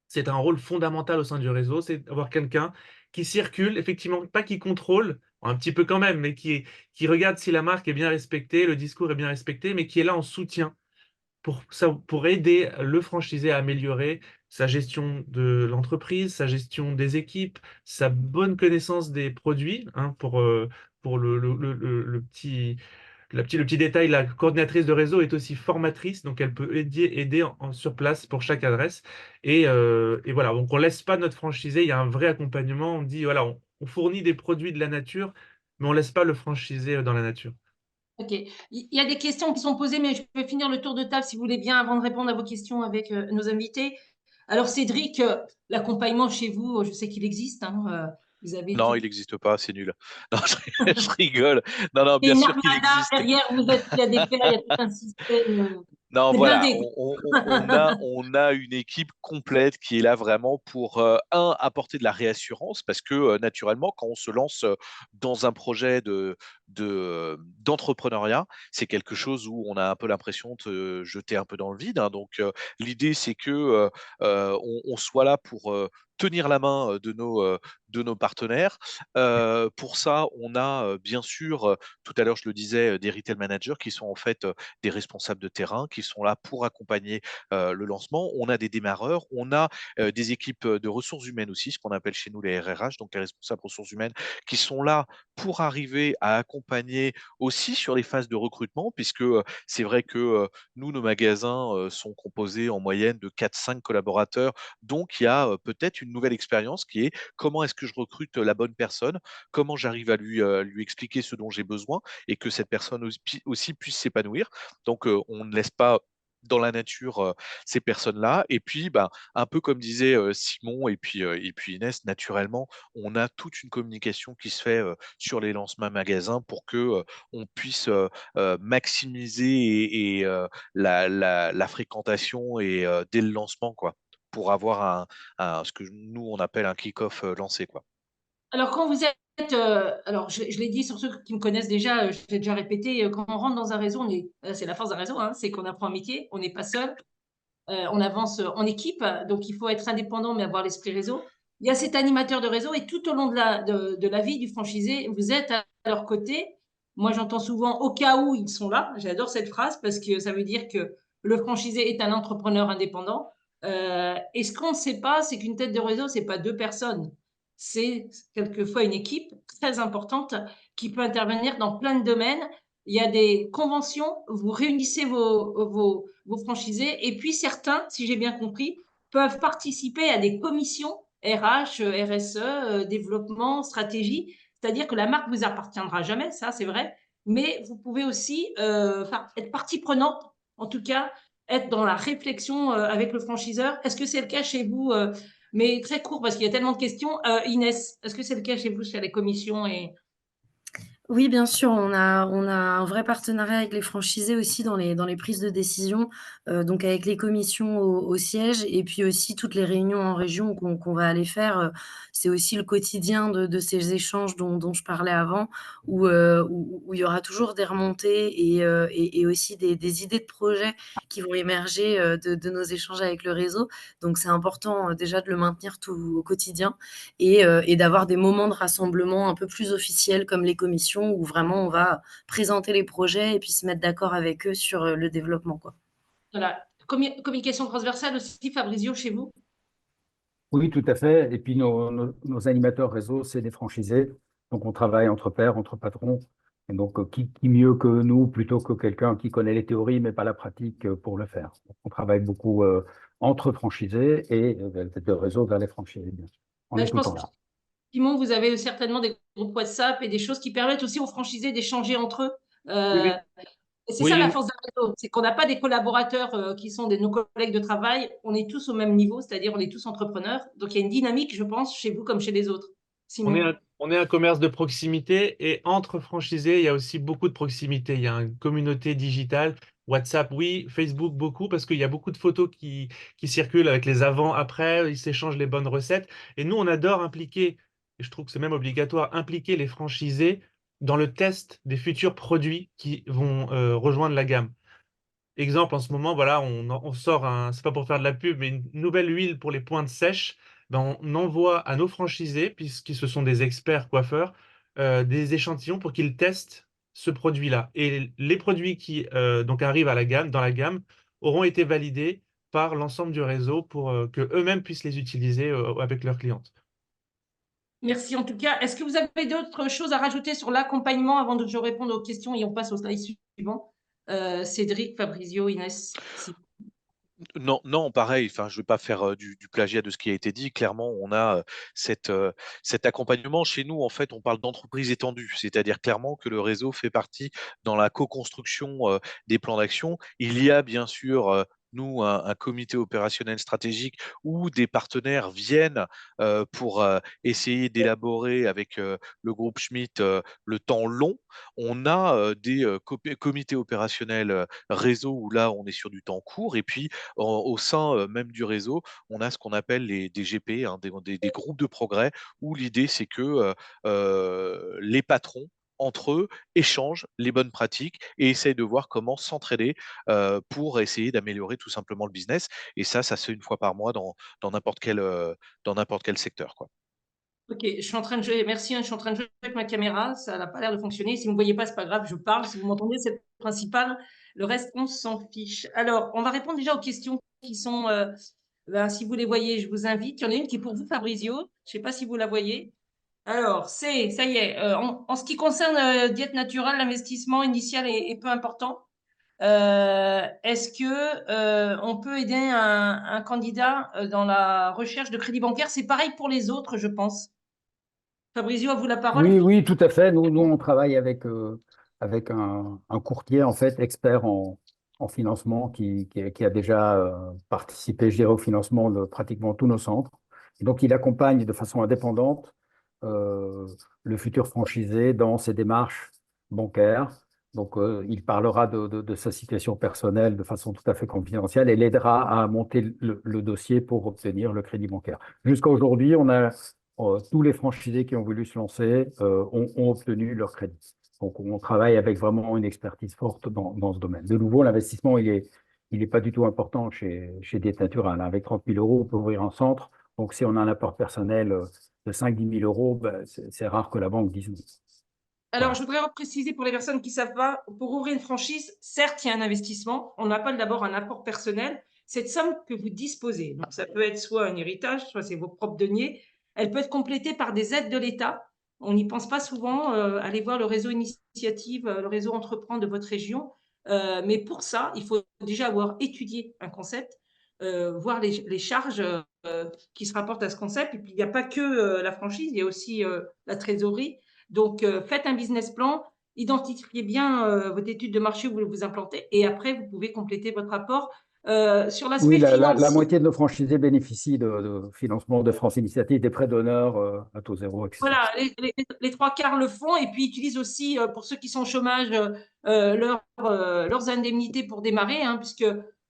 C'est un rôle fondamental au sein du réseau, c'est d'avoir quelqu'un qui circule, effectivement, pas qui contrôle, un petit peu quand même, mais qui regarde si la marque est bien respectée, le discours est bien respecté, mais qui est là en soutien pour aider le franchisé à améliorer sa gestion de l'entreprise, sa gestion des équipes, sa bonne connaissance des produits, hein, pour le petit détail, la coordinatrice de réseau est aussi formatrice, donc elle peut aider sur place pour chaque adresse. Et voilà, donc on ne laisse pas notre franchisé, il y a un vrai accompagnement. On dit, voilà, on fournit des produits de la nature, mais on ne laisse pas le franchisé dans la nature. Ok. Il y a des questions qui sont posées, mais je vais finir le tour de table si vous voulez bien avant de répondre à vos questions avec nos invités. Alors, Cédric, l'accompagnement chez vous, je sais qu'il existe, hein, vous avez Non, tout. il n'existe pas, c'est nul. Non, je rigole. Non, non, Il y a bien une sûr qu'il armada existe. derrière, il y a des pairs, il y a tout un système. Non, C'est voilà, blindé. on a une équipe complète qui est là vraiment pour, apporter de la réassurance, parce que naturellement, quand on se lance dans un projet d'entrepreneuriat, c'est quelque chose où on a un peu l'impression de se jeter un peu dans le vide, hein. Donc, l'idée, c'est que on soit là pour tenir la main de nos partenaires. Pour ça, on a bien sûr, tout à l'heure, je le disais, des retail managers qui sont en fait des responsables de terrain qui sont là pour accompagner le lancement. On a des démarreurs, on a des équipes de ressources humaines aussi, ce qu'on appelle chez nous les RRH, donc les responsables ressources humaines, qui sont là pour arriver à accompagner aussi sur les phases de recrutement, puisque c'est vrai que nous, nos magasins sont composés en moyenne de 4-5 collaborateurs, donc il y a peut-être une nouvelle expérience qui est comment est-ce que je recrute la bonne personne, comment j'arrive à lui expliquer ce dont j'ai besoin et que cette personne aussi puisse s'épanouir. Donc, on ne laisse pas dans la nature ces personnes-là. Et puis, ben, un peu comme disait Simon et puis Inès, naturellement, on a toute une communication qui se fait sur les lancements magasins pour que on puisse maximiser la fréquentation et dès le lancement, quoi, pour avoir ce que nous on appelle un kick-off lancé, quoi. Alors, quand vous êtes, alors je l'ai dit sur ceux qui me connaissent déjà, je l'ai déjà répété, quand on rentre dans un réseau, c'est la force d'un réseau, hein, c'est qu'on apprend un métier, on n'est pas seul, on avance en équipe, donc il faut être indépendant mais avoir l'esprit réseau. Il y a cet animateur de réseau et tout au long de la vie du franchisé, vous êtes à leur côté. Moi, j'entends souvent au cas où ils sont là. J'adore cette phrase parce que ça veut dire que le franchisé est un entrepreneur indépendant. Et ce qu'on ne sait pas, c'est qu'une tête de réseau, c'est pas deux personnes. C'est quelquefois une équipe très importante qui peut intervenir dans plein de domaines. Il y a des conventions, vous réunissez vos franchisés et puis certains, si j'ai bien compris, peuvent participer à des commissions RH, RSE, développement, stratégie. C'est-à-dire que la marque vous appartiendra jamais, ça c'est vrai, mais vous pouvez aussi être partie prenante, en tout cas être dans la réflexion avec le franchiseur. Est-ce que c'est le cas chez vous mais très court parce qu'il y a tellement de questions. Inès, est-ce que c'est le cas chez vous sur les commissions et... Oui, bien sûr, on a un vrai partenariat avec les franchisés aussi dans les prises de décision, donc avec les commissions au siège et puis aussi toutes les réunions en région qu'on va aller faire, c'est aussi le quotidien de ces échanges dont je parlais avant où il y aura toujours des remontées et aussi des idées de projets qui vont émerger, de nos échanges avec le réseau. Donc c'est important, déjà de le maintenir tout au quotidien et d'avoir des moments de rassemblement un peu plus officiels comme les commissions où vraiment on va présenter les projets et puis se mettre d'accord avec eux sur le développement, quoi. Voilà. Communication transversale aussi, Fabrizio, chez vous? Oui, tout à fait. Et puis nos animateurs réseau, c'est des franchisés. Donc on travaille entre pairs, entre patrons. Et donc qui mieux que nous, plutôt que quelqu'un qui connaît les théories mais pas la pratique pour le faire. Donc, on travaille beaucoup entre franchisés et de réseau vers les franchisés, bien sûr, en Je pense écoutant que, là. Simon, vous avez certainement des groupes WhatsApp et des choses qui permettent aussi aux franchisés d'échanger entre eux. Oui, Euh, oui. et c'est ça la Oui, force d'un réseau, c'est qu'on n'a pas des collaborateurs qui sont nos collègues de travail, on est tous au même niveau, c'est-à-dire on est tous entrepreneurs. Donc il y a une dynamique, je pense, chez vous comme chez les autres. Simon? on est un commerce de proximité et entre franchisés, il y a aussi beaucoup de proximité. Il y a une communauté digitale. WhatsApp, oui, Facebook, beaucoup, parce qu'il y a beaucoup de photos qui circulent avec les avant, après, ils s'échangent les bonnes recettes. Et nous, on adore impliquer, et je trouve que c'est même obligatoire, impliquer les franchisés dans le test des futurs produits qui vont rejoindre la gamme. Exemple, en ce moment, voilà, on sort c'est pas pour faire de la pub, mais une nouvelle huile pour les pointes sèches. Ben, on envoie à nos franchisés, puisqu'ils ce sont des experts coiffeurs, des échantillons pour qu'ils testent ce produit-là. Et les produits qui donc arrivent dans la gamme auront été validés par l'ensemble du réseau pour que eux-mêmes puissent les utiliser avec leurs clientes. Merci en tout cas. Est-ce que vous avez d'autres choses à rajouter sur l'accompagnement avant que je réponde aux questions et on passe au slide suivant? Cédric, Fabrizio, Inès. Non, non, pareil. Enfin, je ne vais pas faire du plagiat de ce qui a été dit. Clairement, on a cet accompagnement. Chez nous, en fait, on parle d'entreprise étendue, c'est-à-dire clairement que le réseau fait partie dans la co-construction des plans d'action. Il y a bien sûr nous, un comité opérationnel stratégique où des partenaires viennent pour essayer d'élaborer avec le groupe Schmitt le temps long. On a des comités opérationnels réseau où là, on est sur du temps court. Et puis, au sein même du réseau, on a ce qu'on appelle des GP, hein, des groupes de progrès, où l'idée, c'est que les patrons, entre eux, échangent les bonnes pratiques et essayent de voir comment s'entraider pour essayer d'améliorer tout simplement le business. Et ça se fait une fois par mois dans n'importe quel secteur, quoi. Ok, je suis en train de jouer. Merci, hein, je suis en train de jouer avec ma caméra. Ça n'a pas l'air de fonctionner. Si vous ne me voyez pas, c'est pas grave, je parle. Si vous m'entendez, c'est le principal. Le reste, on s'en fiche. Alors, on va répondre déjà aux questions qui sont. Si vous les voyez, je vous invite. Il y en a une qui est pour vous, Fabrizio. Je ne sais pas si vous la voyez. Alors, ça y est. En ce qui concerne diète naturelle, l'investissement initial est peu important. Est-ce que on peut aider un candidat dans la recherche de crédit bancaire? C'est pareil pour les autres, je pense. Fabrizio, à vous la parole. Oui, oui, tout à fait. Nous on travaille avec un courtier, en fait, expert en financement qui a déjà participé, je dirais, au financement de pratiquement tous nos centres. Et donc, il accompagne de façon indépendante euh, le futur franchisé dans ses démarches bancaires. Donc, il parlera de sa situation personnelle de façon tout à fait confidentielle et l'aidera à monter le dossier pour obtenir le crédit bancaire. Jusqu'à aujourd'hui, on a tous les franchisés qui ont voulu se lancer ont obtenu leur crédit. Donc, on travaille avec vraiment une expertise forte dans ce domaine. De nouveau, l'investissement, il est pas du tout important chez Diète Naturale. Avec 30 000 euros, on peut ouvrir un centre. Donc, si on a un apport personnel de 5-10 000 euros, ben, c'est rare que la banque dise non. Alors, Voilà. je voudrais préciser pour les personnes qui ne savent pas, pour ouvrir une franchise, certes, il y a un investissement. On appelle d'abord un apport personnel. Cette somme que vous disposez, donc ça peut être soit un héritage, soit c'est vos propres deniers. Elle peut être complétée par des aides de l'État. On n'y pense pas souvent. Allez voir le réseau initiative, le réseau entreprend de votre région. Mais pour ça, il faut déjà avoir étudié un concept, voir les charges qui se rapportent à ce concept. Et puis, il n'y a pas que la franchise, il y a aussi la trésorerie. Donc, faites un business plan, identifiez bien votre étude de marché où vous voulez vous implanter et après, vous pouvez compléter votre rapport. Sur Oui, l'aspect la financier, moitié de nos franchisés bénéficient de financement de France Initiative, des prêts d'honneur à taux zéro, etc. voilà, les trois quarts le font et puis utilisent aussi, pour ceux qui sont au chômage, leurs indemnités pour démarrer, hein, puisque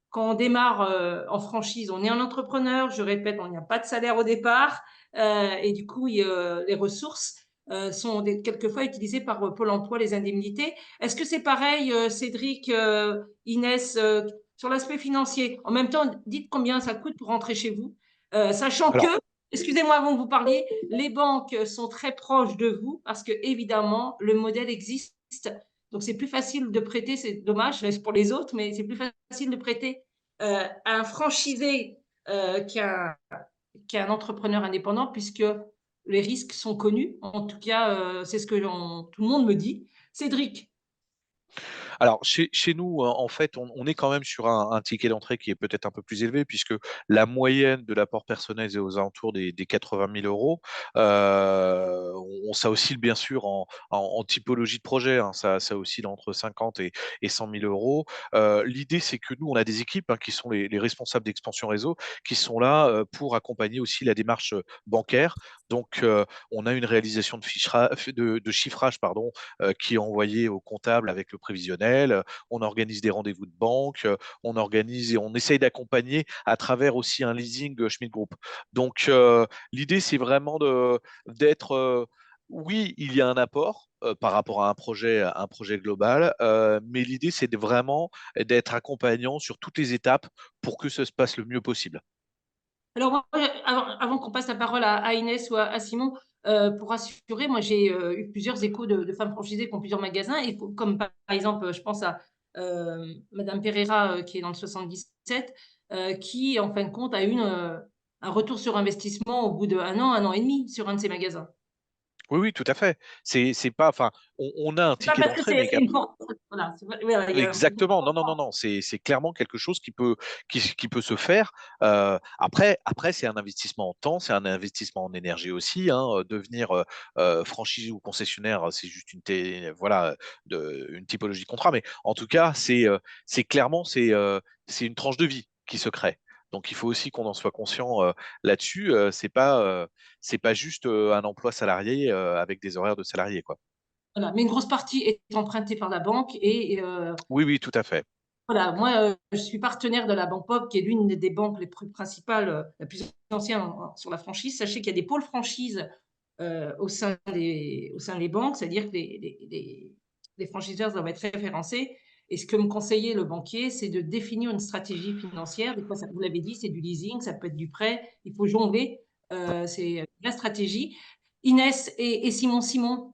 quand on démarre en franchise, on est un entrepreneur, je répète, on n'a pas de salaire au départ et du coup, les ressources sont quelquefois utilisées par Pôle emploi, les indemnités. Est-ce que c'est pareil, Cédric, Inès, sur l'aspect financier? En même temps, dites combien ça coûte pour rentrer chez vous, sachant que, Alors, excusez-moi avant que vous parliez, les banques sont très proches de vous parce que, évidemment, le modèle existe. Donc, c'est plus facile de prêter, c'est dommage pour les autres, mais c'est plus facile de prêter à un franchisé qu'à un entrepreneur indépendant puisque les risques sont connus. En tout cas, c'est ce que tout le monde me dit. Cédric, Alors, chez nous, en fait, on est quand même sur un ticket d'entrée qui est peut-être un peu plus élevé, puisque la moyenne de l'apport personnel est aux alentours des 80 000 euros. Ça oscille bien sûr en typologie de projet, hein. Ça oscille entre 50 et 100 000 euros. L'idée, c'est que nous, on a des équipes, hein, qui sont les responsables d'expansion réseau, qui sont là pour accompagner aussi la démarche bancaire. Donc, on a une réalisation de chiffrage, pardon, qui est envoyé au comptable avec le prévisionnel. On organise des rendez-vous de banque, on organise et on essaye d'accompagner à travers aussi un leasing Schmidt Group. Donc, l'idée, c'est vraiment d'être. Oui, il y a un apport par rapport à un projet global, mais l'idée, c'est vraiment d'être accompagnant sur toutes les étapes pour que ça se passe le mieux possible. alors avant qu'on passe la parole à Inès ou à Simon, pour assurer, moi j'ai eu plusieurs échos de femmes franchisées qui ont plusieurs magasins, et comme par exemple, je pense à Madame Pereira qui est dans le 77, qui en fin de compte a eu un retour sur investissement au bout un an et demi sur un de ses magasins. Oui, oui, tout à fait. C'est pas, enfin, on a un C'est pas ticket parce que d'entrée, mais c'est une force. Voilà, voilà, il y a exactement. Non, non, non, non. C'est clairement quelque chose qui peut se faire. Après, c'est un investissement en temps, c'est un investissement en énergie aussi. Hein. Devenir franchisé ou concessionnaire, c'est juste voilà, une typologie de contrat. Mais en tout cas, c'est clairement c'est une tranche de vie qui se crée. Donc, il faut aussi qu'on en soit conscient là-dessus. C'est pas juste un emploi salarié avec des horaires de salarié, quoi. Voilà. Mais une grosse partie est empruntée par la banque, et Oui, oui, tout à fait. voilà, moi, je suis partenaire de la Banque Pop, qui est l'une des banques les plus principales, la plus ancienne sur la franchise. Sachez qu'il y a des pôles franchises au sein des banques, c'est-à-dire que les franchiseurs doivent être référencés. Et ce que me conseillait le banquier, c'est de définir une stratégie financière. Des fois, vous l'avez dit, c'est du leasing, ça peut être du prêt. Il faut jongler. C'est la stratégie. Inès et Simon.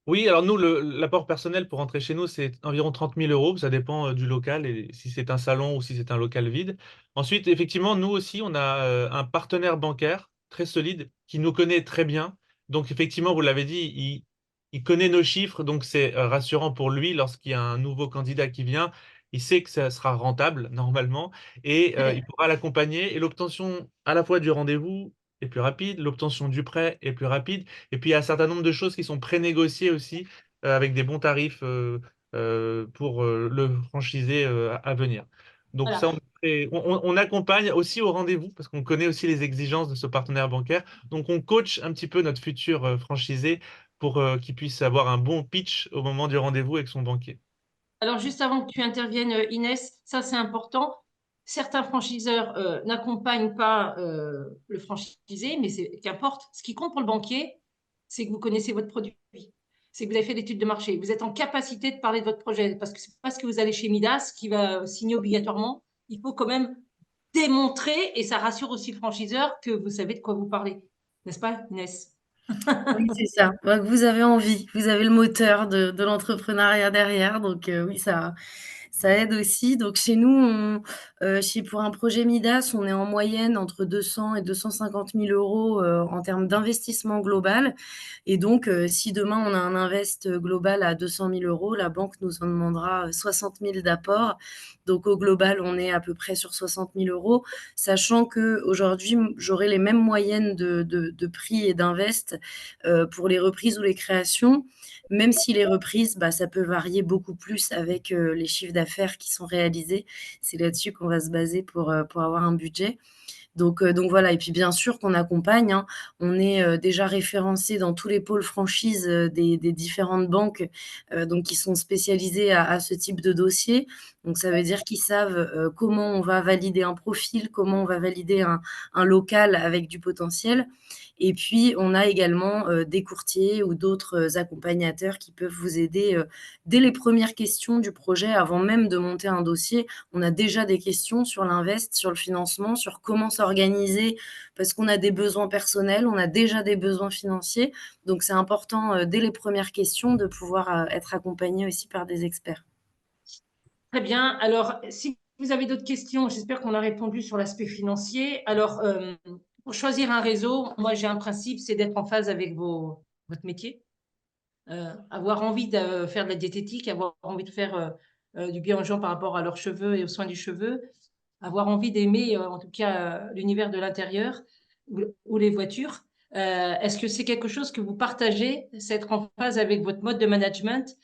Oui, alors nous, l'apport personnel pour rentrer chez nous, c'est environ 30 000 euros. Ça dépend du local et si c'est un salon ou si c'est un local vide. Ensuite, effectivement, nous aussi, on a un partenaire bancaire très solide qui nous connaît très bien. Donc, effectivement, vous l'avez dit, il connaît nos chiffres. Donc, c'est rassurant pour lui lorsqu'il y a un nouveau candidat qui vient. Il sait que ça sera rentable, normalement, et il pourra l'accompagner. Et l'obtention à la fois du rendez-vous est plus rapide, l'obtention du prêt est plus rapide. Et puis, il y a un certain nombre de choses qui sont pré-négociées aussi avec des bons tarifs pour le franchisé à venir. Donc Voilà. ça, on accompagne aussi au rendez-vous parce qu'on connaît aussi les exigences de ce partenaire bancaire. Donc on coach un petit peu notre futur franchisé pour qu'il puisse avoir un bon pitch au moment du rendez-vous avec son banquier. Alors, juste avant que tu interviennes, Inès, ça c'est important. Certains franchiseurs n'accompagnent pas le franchisé, mais qu'importe. Ce qui compte pour le banquier, c'est que vous connaissez votre produit. C'est que vous avez fait l'étude de marché. Vous êtes en capacité de parler de votre projet. Parce que c'est parce que vous allez chez Midas qui va signer obligatoirement. Il faut quand même démontrer, et ça rassure aussi le franchiseur, que vous savez de quoi vous parlez. N'est-ce pas, Inès? Oui, c'est ça. Bah, que vous avez envie, vous avez le moteur de l'entrepreneuriat derrière, donc oui, ça aide aussi. Donc chez nous, pour un projet Midas, on est en moyenne entre 200 et 250 000 euros en termes d'investissement global. Et donc, si demain on a un invest global à 200 000 euros, la banque nous en demandera 60 000 d'apport. Donc au global, on est à peu près sur 60 000 euros, sachant qu'aujourd'hui, j'aurai les mêmes moyennes de prix et d'invest pour les reprises ou les créations, même si les reprises, bah, ça peut varier beaucoup plus avec les chiffres d'affaires qui sont réalisés. C'est là-dessus qu'on va se baser pour avoir un budget. Donc voilà, et puis bien sûr qu'on accompagne, hein. On est déjà référencé dans tous les pôles franchises des différentes banques donc qui sont spécialisées à ce type de dossier. Donc ça veut dire qu'ils savent comment on va valider un profil, comment on va valider un local avec du potentiel. Et puis, on a également des courtiers ou d'autres accompagnateurs qui peuvent vous aider dès les premières questions du projet, avant même de monter un dossier. On a déjà des questions sur l'invest, sur le financement, sur comment s'organiser, parce qu'on a des besoins personnels, on a déjà des besoins financiers. Donc, c'est important dès les premières questions de pouvoir être accompagné aussi par des experts. Très bien. Alors, si vous avez d'autres questions, j'espère qu'on a répondu sur l'aspect financier. Alors, pour choisir un réseau, moi, j'ai un principe, c'est d'être en phase avec votre métier. Avoir envie de faire de la diététique, avoir envie de faire du bien aux gens par rapport à leurs cheveux et aux soins du cheveu, avoir envie d'aimer, en tout cas, l'univers de l'intérieur ou les voitures. Est-ce que c'est quelque chose que vous partagez, c'est être en phase avec votre mode de management,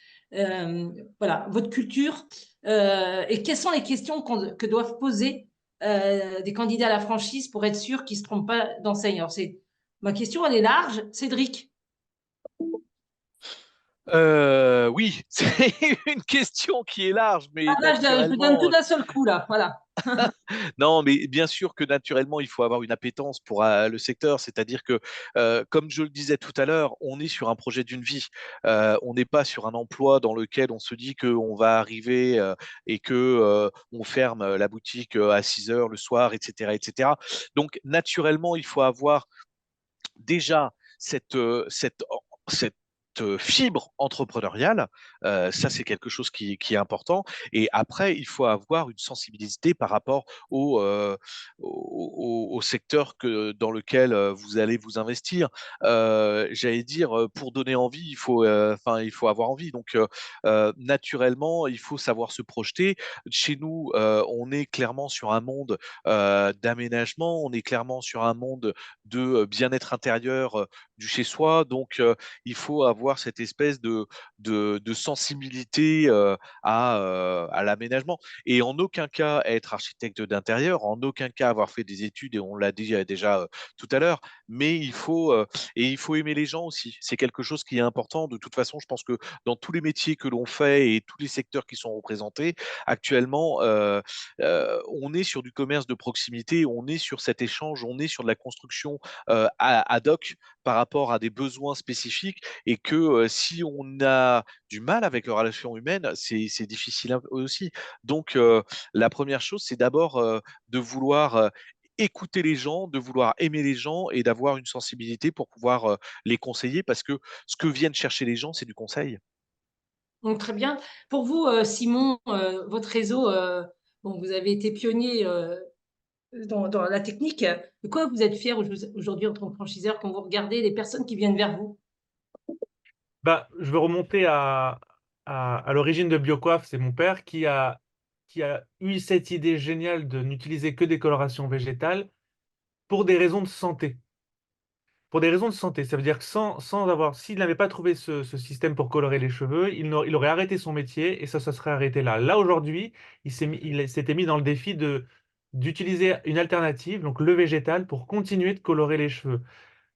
voilà, votre culture, et quelles sont les questions que doivent poser des candidats à la franchise pour être sûr qu'ils ne se trompent pas d'enseigne? Alors, ma question, elle est large. Cédric? Oui, c'est une question qui est large, mais Là, je donne tout naturellement, d'un seul coup, là. Voilà. non, mais bien sûr que naturellement, il faut avoir une appétence pour le secteur. C'est-à-dire que, comme je le disais tout à l'heure, on est sur un projet d'une vie. On n'est pas sur un emploi dans lequel on se dit qu'on va arriver et que on ferme la boutique à 6 heures le soir, etc., etc. Donc, naturellement, il faut avoir déjà cette fibre entrepreneuriale, ça c'est quelque chose qui est important. Et après, il faut avoir une sensibilité par rapport au secteur dans lequel vous allez vous investir. J'allais dire, pour donner envie, il faut avoir envie. Donc, naturellement, il faut savoir se projeter. Chez nous, on est clairement sur un monde d'aménagement, on est clairement sur un monde de bien-être intérieur du chez-soi. Donc, il faut avoir cette espèce de sensibilité à l'aménagement. Et en aucun cas être architecte d'intérieur, en aucun cas avoir fait des études, et on l'a dit déjà tout à l'heure, mais il faut aimer les gens aussi. C'est quelque chose qui est important. De toute façon, je pense que dans tous les métiers que l'on fait et tous les secteurs qui sont représentés, actuellement, on est sur du commerce de proximité, on est sur cet échange, on est sur de la construction ad hoc par rapport à des besoins spécifiques, et que si on a du mal avec les relations humaines, c'est difficile aussi. Donc, la première chose, c'est d'abord de vouloir écouter les gens, de vouloir aimer les gens et d'avoir une sensibilité pour pouvoir les conseiller, parce que ce que viennent chercher les gens, c'est du conseil. Donc, très bien. Pour vous, Simon, votre réseau, bon, vous avez été pionnier dans la technique. De quoi vous êtes fier aujourd'hui en tant que franchiseur quand vous regardez les personnes qui viennent vers vous? Bah, je veux remonter à l'origine de BioCoiffe. C'est mon père qui a eu cette idée géniale de n'utiliser que des colorations végétales pour des raisons de santé. Pour des raisons de santé, ça veut dire que s'il n'avait pas trouvé ce système pour colorer les cheveux, il aurait arrêté son métier et ça serait arrêté là. Là, aujourd'hui, il s'était mis dans le défi d'utiliser une alternative, donc le végétal, pour continuer de colorer les cheveux.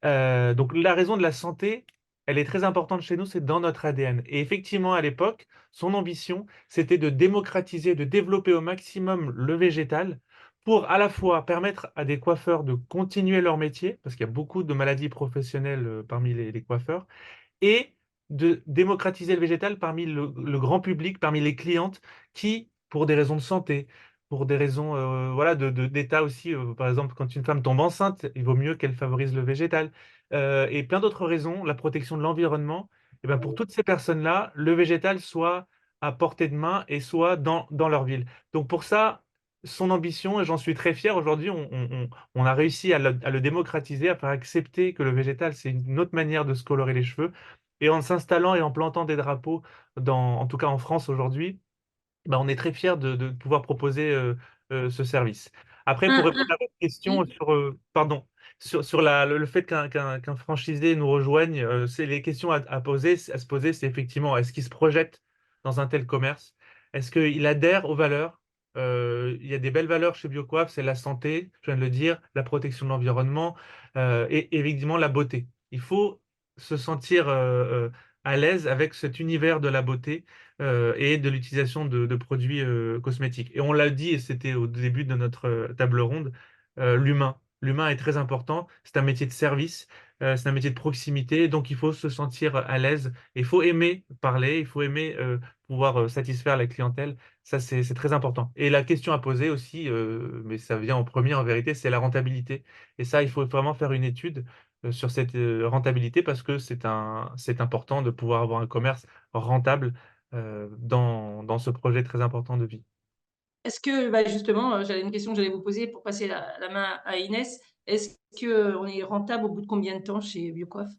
Donc la raison de la santé, elle est très importante chez nous, c'est dans notre ADN. Et effectivement, à l'époque, son ambition, c'était de démocratiser, de développer au maximum le végétal pour à la fois permettre à des coiffeurs de continuer leur métier, parce qu'il y a beaucoup de maladies professionnelles parmi les coiffeurs, et de démocratiser le végétal parmi le grand public, parmi les clientes qui, pour des raisons de santé, pour des raisons voilà, d'état aussi, par exemple, quand une femme tombe enceinte, il vaut mieux qu'elle favorise le végétal, et plein d'autres raisons, la protection de l'environnement, et ben pour toutes ces personnes-là, le végétal soit à portée de main et soit dans leur ville. Donc pour ça, son ambition, et j'en suis très fier aujourd'hui, on a réussi à le démocratiser, à faire accepter que le végétal, c'est une autre manière de se colorer les cheveux. Et en s'installant et en plantant des drapeaux, en tout cas en France aujourd'hui, bah, on est très fiers de pouvoir proposer ce service. Après, pour Un, répondre un- à votre question oui. pardon, sur le fait qu'un franchisé nous rejoigne, c'est les questions à se poser, c'est effectivement, est-ce qu'il se projette dans un tel commerce? Est-ce qu'il adhère aux valeurs? Il y a des belles valeurs chez BioCoif, c'est la santé, je viens de le dire, la protection de l'environnement et évidemment la beauté. Il faut se sentir à l'aise avec cet univers de la beauté et de l'utilisation de produits cosmétiques. Et on l'a dit, et c'était au début de notre table ronde, l'humain. L'humain est très important. C'est un métier de service, c'est un métier de proximité, donc il faut se sentir à l'aise. Il faut aimer parler, il faut aimer pouvoir satisfaire la clientèle. Ça, c'est très important. Et la question à poser aussi, mais ça vient en premier en vérité, c'est la rentabilité. Et ça, il faut vraiment faire une étude sur cette rentabilité parce que c'est important de pouvoir avoir un commerce rentable dans ce projet très important de vie. Est-ce que, bah, justement, j'avais une question que j'allais vous poser pour passer la main à Inès. Est-ce qu'on est rentable au bout de combien de temps chez BioCoif?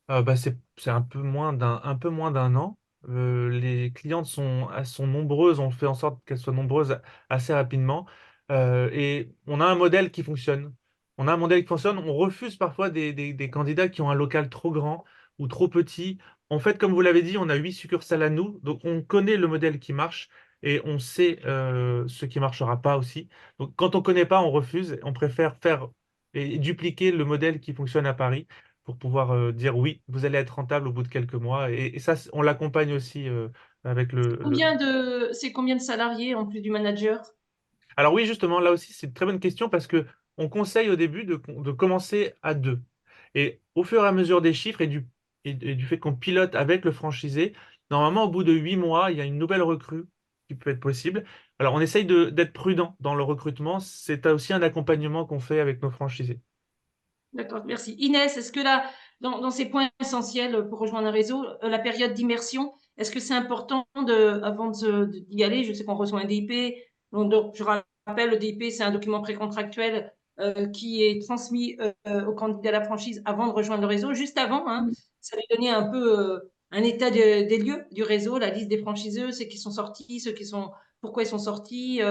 Bah, c'est un peu moins d'un an. Les clientes sont nombreuses, on fait en sorte qu'elles soient nombreuses assez rapidement. Et on a un modèle qui fonctionne. On a un modèle qui fonctionne. On refuse parfois des candidats qui ont un local trop grand ou trop petit. En fait, comme vous l'avez dit, on a 8 succursales à nous, donc on connaît le modèle qui marche et on sait ce qui marchera pas aussi. Donc quand on connaît pas, on refuse. On préfère faire et dupliquer le modèle qui fonctionne à Paris pour pouvoir dire oui, vous allez être rentable au bout de quelques mois. Et ça, on l'accompagne aussi avec C'est combien de salariés en plus du manager? Alors oui, justement, là aussi, c'est une très bonne question parce que on conseille au début de commencer à deux. Et au fur et à mesure des chiffres et du fait qu'on pilote avec le franchisé, normalement, au bout de 8 mois, il y a une nouvelle recrue qui peut être possible. Alors, on essaye d'être prudent dans le recrutement. C'est aussi un accompagnement qu'on fait avec nos franchisés. D'accord, merci. Inès, est-ce que là, dans ces points essentiels pour rejoindre un réseau, la période d'immersion, est-ce que c'est important avant d'y aller? Je sais qu'on reçoit un DIP. Donc, je rappelle, le DIP, c'est un document précontractuel qui est transmis au candidat à la franchise avant de rejoindre le réseau. Juste avant, hein, ça lui donnait un peu un état des lieux du réseau, la liste des franchiseux, ceux qui sont sortis, pourquoi ils sont sortis,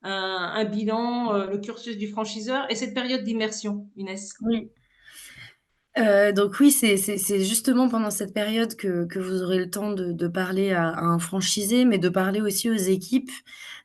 un bilan, le cursus du franchiseur et cette période d'immersion, Inès. Oui. Donc oui, c'est justement pendant cette période que vous aurez le temps de parler à un franchisé, mais de parler aussi aux équipes,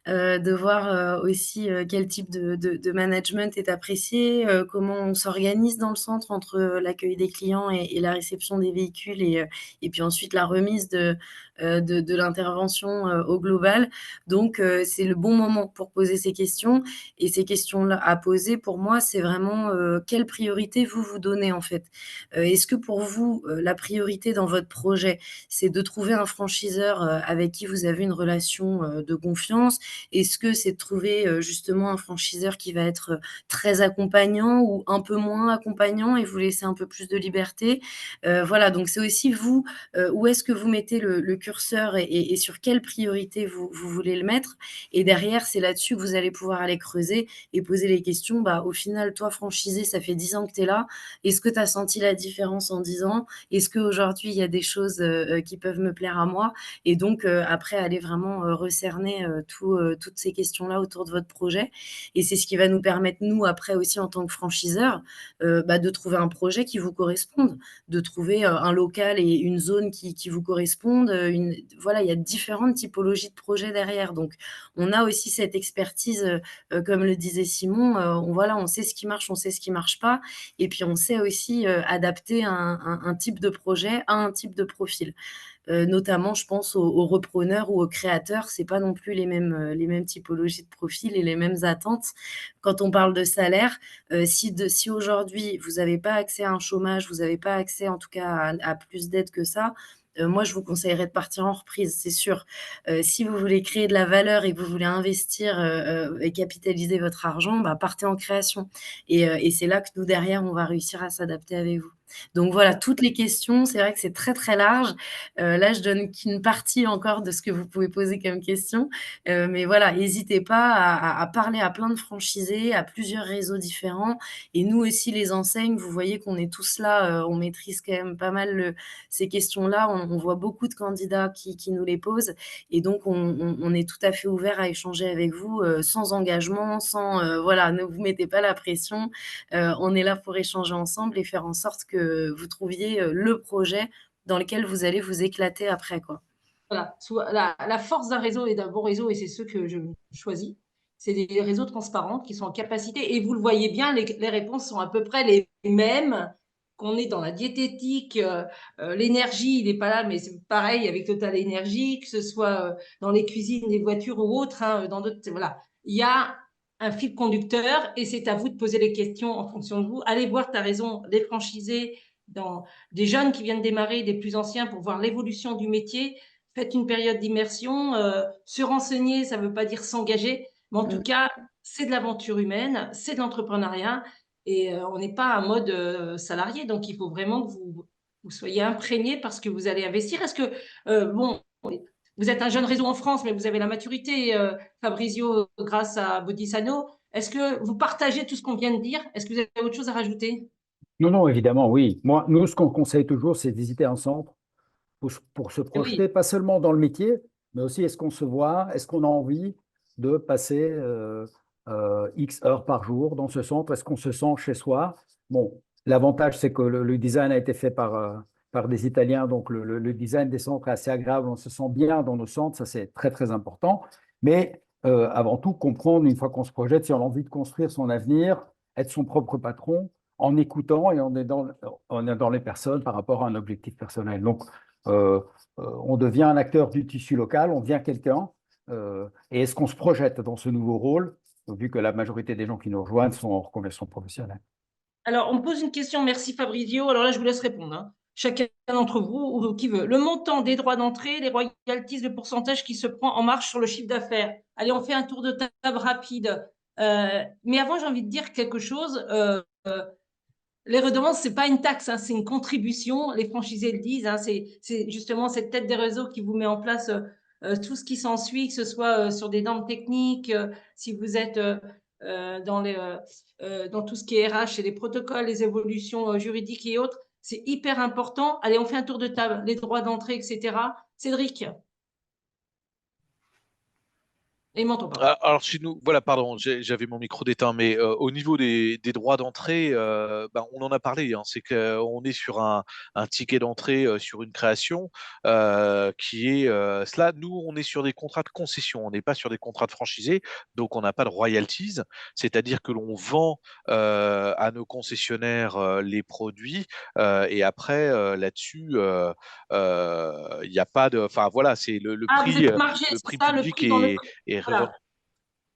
de voir aussi quel type de management est apprécié, comment on s'organise dans le centre entre l'accueil des clients et la réception des véhicules et puis ensuite la remise de l'intervention au global. Donc c'est le bon moment pour poser ces questions et ces questions-là à poser pour moi, c'est vraiment quelle priorité vous donnez en fait. Est-ce que pour vous, la priorité dans votre projet, c'est de trouver un franchiseur avec qui vous avez une relation de confiance? Est-ce que c'est de trouver justement un franchiseur qui va être très accompagnant ou un peu moins accompagnant et vous laisser un peu plus de liberté? Voilà, donc c'est aussi vous, où est-ce que vous mettez le curseur et sur quelle priorité vous voulez le mettre? Et derrière, c'est là-dessus que vous allez pouvoir aller creuser et poser les questions. Bah, au final, toi, franchisé, ça fait 10 ans que tu es là. Est-ce que tu as senti la différence en 10 ans? Est-ce qu'aujourd'hui, il y a des choses qui peuvent me plaire à moi? Et donc, après, aller vraiment recerner toutes ces questions-là autour de votre projet. Et c'est ce qui va nous permettre, nous, après aussi, en tant que franchiseur, bah, de trouver un projet qui vous corresponde, de trouver un local et une zone qui vous correspondent. Voilà, il y a différentes typologies de projets derrière. Donc, on a aussi cette expertise, comme le disait Simon, voilà, on sait ce qui marche, on sait ce qui marche pas. Et puis, on sait aussi adapter un type de projet à un type de profil. Notamment, je pense aux repreneurs ou aux créateurs, c'est pas non plus les mêmes typologies de profils et les mêmes attentes. Quand on parle de salaire, si aujourd'hui vous n'avez pas accès à un chômage, vous n'avez pas accès en tout cas à plus d'aides que ça, moi je vous conseillerais de partir en reprise, c'est sûr. Si vous voulez créer de la valeur et que vous voulez investir, et capitaliser votre argent, bah, partez en création et c'est là que nous derrière on va réussir à s'adapter avec vous. Donc voilà, toutes les questions, c'est vrai que c'est très, très large. Là, je donne qu'une partie encore de ce que vous pouvez poser comme question. Mais voilà, n'hésitez pas à parler à plein de franchisés, à plusieurs réseaux différents. Et nous aussi, les enseignes, vous voyez qu'on est tous là, on maîtrise quand même pas mal ces questions-là. On voit beaucoup de candidats qui nous les posent. Et donc, on est tout à fait ouvert à échanger avec vous sans engagement, voilà, ne vous mettez pas la pression. On est là pour échanger ensemble et faire en sorte que vous trouviez le projet dans lequel vous allez vous éclater après, quoi. Voilà, la force d'un réseau et d'un bon réseau, et c'est ceux que je choisis, c'est des réseaux transparents qui sont en capacité, et vous le voyez bien, les réponses sont à peu près les mêmes, qu'on est dans la diététique, l'énergie, il n'est pas là, mais c'est pareil avec Total Énergie, que ce soit dans les cuisines, des voitures ou autres, hein, dans d'autres, voilà. Il y a un fil conducteur, et c'est à vous de poser les questions en fonction de vous. Allez voir, tu as raison, des franchisés, des jeunes qui viennent démarrer, des plus anciens, pour voir l'évolution du métier. Faites une période d'immersion. Se renseigner, ça ne veut pas dire s'engager, mais en tout cas, c'est de l'aventure humaine, c'est de l'entrepreneuriat et on n'est pas en mode salarié. Donc, il faut vraiment que vous soyez imprégné parce que vous allez investir. Est-ce que, bon, vous êtes un jeune réseau en France, mais vous avez la maturité, Fabrizio, grâce à Bodhisano. Est-ce que vous partagez tout ce qu'on vient de dire? Est-ce que vous avez autre chose à rajouter? Non, non, évidemment, oui. Moi, nous, ce qu'on conseille toujours, c'est d'hésiter ensemble pour se Oui, projeter, pas seulement dans le métier, mais aussi est-ce qu'on se voit, est-ce qu'on a envie de passer X heures par jour dans ce centre, est-ce qu'on se sent chez soi? Bon, l'avantage, c'est que le design a été fait par des Italiens, donc le design des centres est assez agréable, on se sent bien dans nos centres, ça c'est très, très important. Mais avant tout, comprendre, une fois qu'on se projette, si on a envie de construire son avenir, être son propre patron, en écoutant et en aidant les personnes par rapport à un objectif personnel. Donc, on devient un acteur du tissu local, on devient quelqu'un. Et est-ce qu'on se projette dans ce nouveau rôle, vu que la majorité des gens qui nous rejoignent sont en reconversion professionnelle? alors, on me pose une question, merci Fabrizio. Alors là, je vous laisse répondre, hein. Chacun d'entre vous, ou qui veut. Le montant des droits d'entrée, les royalties, le pourcentage qui se prend en marche sur le chiffre d'affaires. Allez, on fait un tour de table rapide. Mais avant, j'ai envie de dire quelque chose. les redevances, c'est pas une taxe, hein, c'est une contribution. Les franchisés le disent, hein, c'est justement cette tête des réseaux qui vous met en place tout ce qui s'ensuit, que ce soit sur des normes techniques, si vous êtes dans tout ce qui est RH et les protocoles, les évolutions juridiques et autres. C'est hyper important. Allez, on fait un tour de table, les droits d'entrée, etc. Cédric, et il m'entend pas. Alors chez nous, voilà, pardon, j'avais mon micro d'éteint, mais au niveau des droits d'entrée, ben, on en a parlé, hein, c'est qu'on est sur un ticket d'entrée sur une création qui est cela. Nous, on est sur des contrats de concession, on n'est pas sur des contrats de franchisés, donc on n'a pas de royalties, c'est-à-dire que l'on vend à nos concessionnaires les produits et après là-dessus, il n'y a pas de, enfin voilà, c'est le Ah, vous prix, êtes margé, le c'est prix ça, le public prix dans le prix. est Voilà.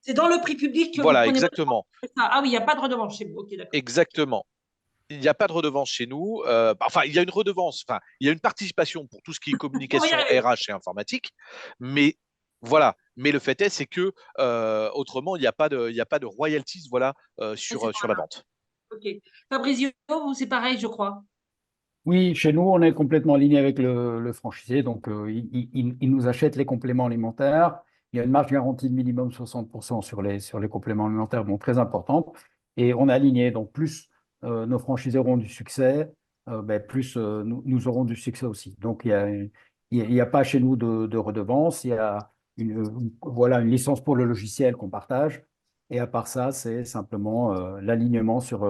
C'est dans le prix public que vous voilà, prenez votre exactement. c'est ça. Ah oui, il n'y a pas de redevance chez vous. Ok, d'accord. Exactement. Il n'y a pas de redevance chez nous. Enfin, il y a une redevance, enfin, il y a une participation pour tout ce qui est On va y communication arriver. RH et informatique, mais voilà. Mais le fait est, c'est que autrement, il n'y a pas de royalties, voilà, C'est sur la vente. Ok. Fabrizio, vous, c'est pareil, je crois. Oui, chez nous, on est complètement aligné avec le franchisé. Donc, il nous achète les compléments alimentaires. Il y a une marge garantie de minimum 60% sur les compléments alimentaires, bon, très importante. Et on est aligné. Donc, plus nos franchisés auront du succès, plus nous aurons du succès aussi. Donc, il y a pas chez nous de redevance. Il y a voilà, une licence pour le logiciel qu'on partage. Et à part ça, c'est simplement l'alignement sur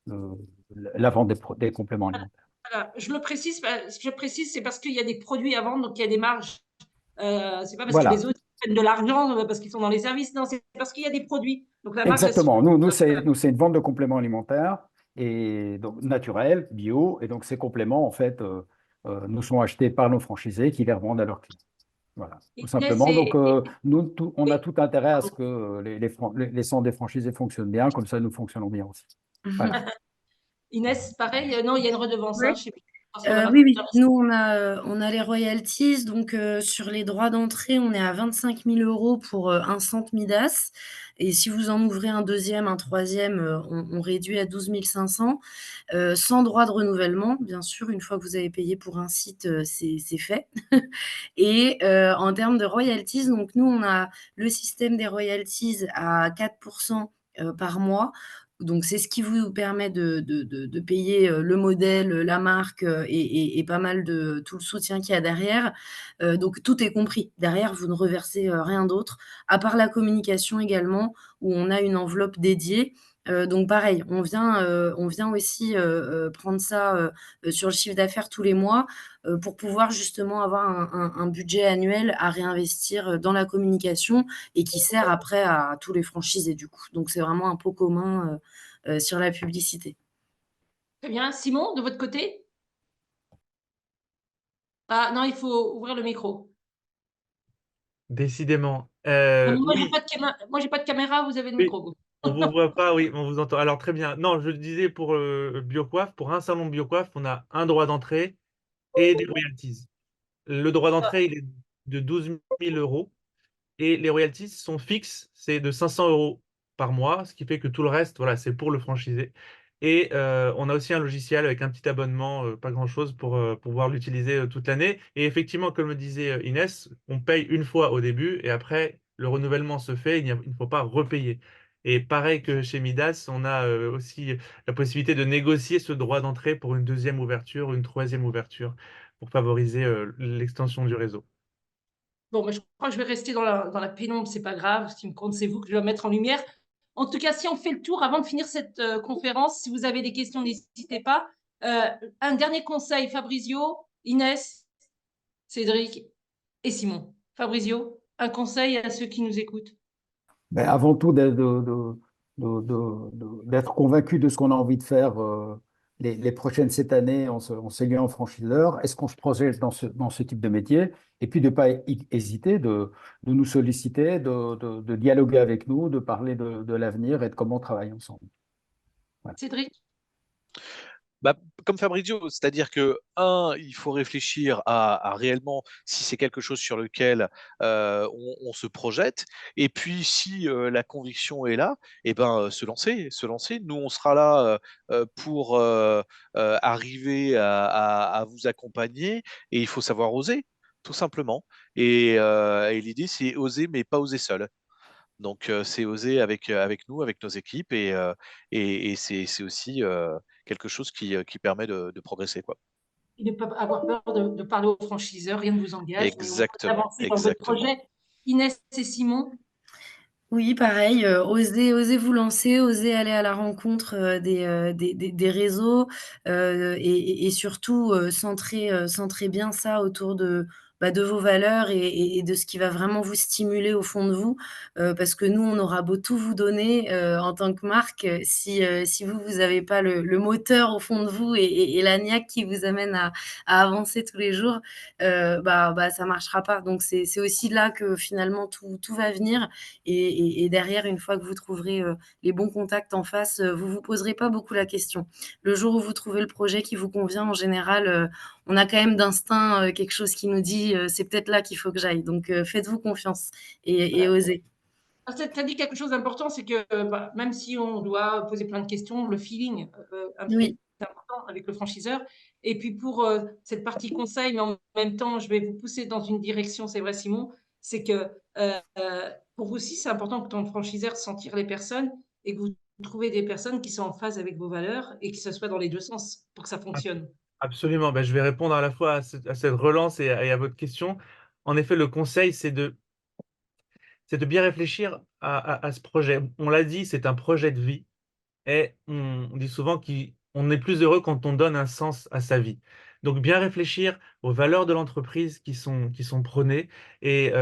le- la vente des compléments alimentaires. Voilà. Je précise, c'est parce qu'il y a des produits à vendre, donc il y a des marges. C'est pas parce que les Voilà, autres prennent de l'argent parce qu'ils sont dans les services. Non, c'est parce qu'il y a des produits. Donc la marge, exactement. Nous, c'est une vente de compléments alimentaires et donc naturels, bio. Et donc, ces compléments, en fait, nous sont achetés par nos franchisés qui les revendent à leurs clients. Voilà, tout simplement. Donc, on a oui, tout intérêt à ce pardon. que les centres des franchisés fonctionnent bien. Comme ça, nous fonctionnons bien aussi. Voilà. Inès, pareil, non, il y a une redevance. Oui. Hein, chez consommateurs. Oui, oui, nous on a les royalties, donc sur les droits d'entrée, on est à 25 000 € pour un centre Midas. Et si vous en ouvrez un deuxième, un troisième, on réduit à 12 500, sans droit de renouvellement, bien sûr, une fois que vous avez payé pour un site, c'est fait. Et en termes de royalties, donc nous, on a le système des royalties à 4% par mois. Donc, c'est ce qui vous permet de payer le modèle, la marque et pas mal de tout le soutien qu'il y a derrière. Donc, tout est compris. Derrière, vous ne reversez rien d'autre, à part la communication également, où on a une enveloppe dédiée. Donc, pareil, on vient aussi prendre ça sur le chiffre d'affaires tous les mois pour pouvoir justement avoir un budget annuel à réinvestir dans la communication et qui sert après à tous les franchisés du coup. Donc, c'est vraiment un pot commun sur la publicité. Très bien. Simon, de votre côté? Ah non, il faut ouvrir le micro. Décidément. Moi, Oui, j'ai pas de caméra, vous avez le oui, micro. Vous. on vous voit pas, oui, on vous entend. Alors très bien. Non, je disais pour BioCoiffe, pour un salon de BioCoiffe, on a un droit d'entrée et des royalties. Le droit d'entrée, il est de 12 000 € et les royalties sont fixes, c'est de 500 € par mois, ce qui fait que tout le reste, voilà, c'est pour le franchisé. Et on a aussi un logiciel avec un petit abonnement, pas grand-chose, pour pouvoir l'utiliser toute l'année. Et effectivement, comme le disait Inès, on paye une fois au début et après, le renouvellement se fait, il ne faut pas repayer. Et pareil que chez Midas, on a aussi la possibilité de négocier ce droit d'entrée pour une deuxième ouverture, une troisième ouverture, pour favoriser l'extension du réseau. Bon, mais je crois que je vais rester dans la pénombre, c'est pas grave. Ce qui me compte, c'est vous que je dois mettre en lumière. En tout cas, si on fait le tour avant de finir cette conférence, si vous avez des questions, n'hésitez pas. Un dernier conseil, Fabrizio, Inès, Cédric et Simon. Fabrizio, un conseil à ceux qui nous écoutent. Mais avant tout, d'être convaincu de ce qu'on a envie de faire les prochaines 7 années en s'ayant franchiseur. Est-ce qu'on se projette dans ce type de métier? Et puis de ne pas hésiter de nous solliciter, de dialoguer avec nous, de parler de l'avenir et de comment travailler ensemble. Voilà. Cédric? Bah, comme Fabrizio, c'est-à-dire que, il faut réfléchir à réellement si c'est quelque chose sur lequel on se projette, et puis si la conviction est là, et ben se lancer, se lancer. Nous, on sera là pour arriver à vous accompagner, et il faut savoir oser, tout simplement. Et l'idée, c'est oser, mais pas oser seul. Donc, c'est oser avec nous, avec nos équipes, et c'est aussi quelque chose qui permet de progresser, quoi. Et ne pas avoir peur de parler aux franchiseurs, rien ne vous engage, mais au moins Exactement, d'avancer dans votre exactement. projet. Inès et Simon, Oui, pareil, osez vous lancer, osez aller à la rencontre, des réseaux, et surtout, centrer bien ça autour de vos valeurs et de ce qui va vraiment vous stimuler au fond de vous. Parce que nous, on aura beau tout vous donner, en tant que marque, si vous avez pas le moteur au fond de vous et la niaque qui vous amène à avancer tous les jours, ça marchera pas. Donc c'est aussi là que finalement tout va venir et derrière, une fois que vous trouverez les bons contacts en face, vous vous poserez pas beaucoup la question. Le jour où vous trouvez le projet qui vous convient, en général, on a quand même d'instinct quelque chose qui nous dit c'est peut-être là qu'il faut que j'aille. Donc faites-vous confiance et osez. tu as dit quelque chose d'important, c'est que même si on doit poser plein de questions, le feeling est Oui. important avec le franchiseur. Et puis pour cette partie conseil, mais en même temps, je vais vous pousser dans une direction, c'est vrai Simon, c'est que pour vous aussi, c'est important que ton franchiseur sentir les personnes et que vous trouvez des personnes qui sont en phase avec vos valeurs et que ce soit dans les deux sens pour que ça fonctionne. Absolument. Ben, je vais répondre à la fois à cette relance et à votre question. En effet, le conseil, c'est de bien réfléchir à ce projet. On l'a dit, c'est un projet de vie. Et on dit souvent qu'on est plus heureux quand on donne un sens à sa vie. Donc, bien réfléchir aux valeurs de l'entreprise qui sont prônées. Et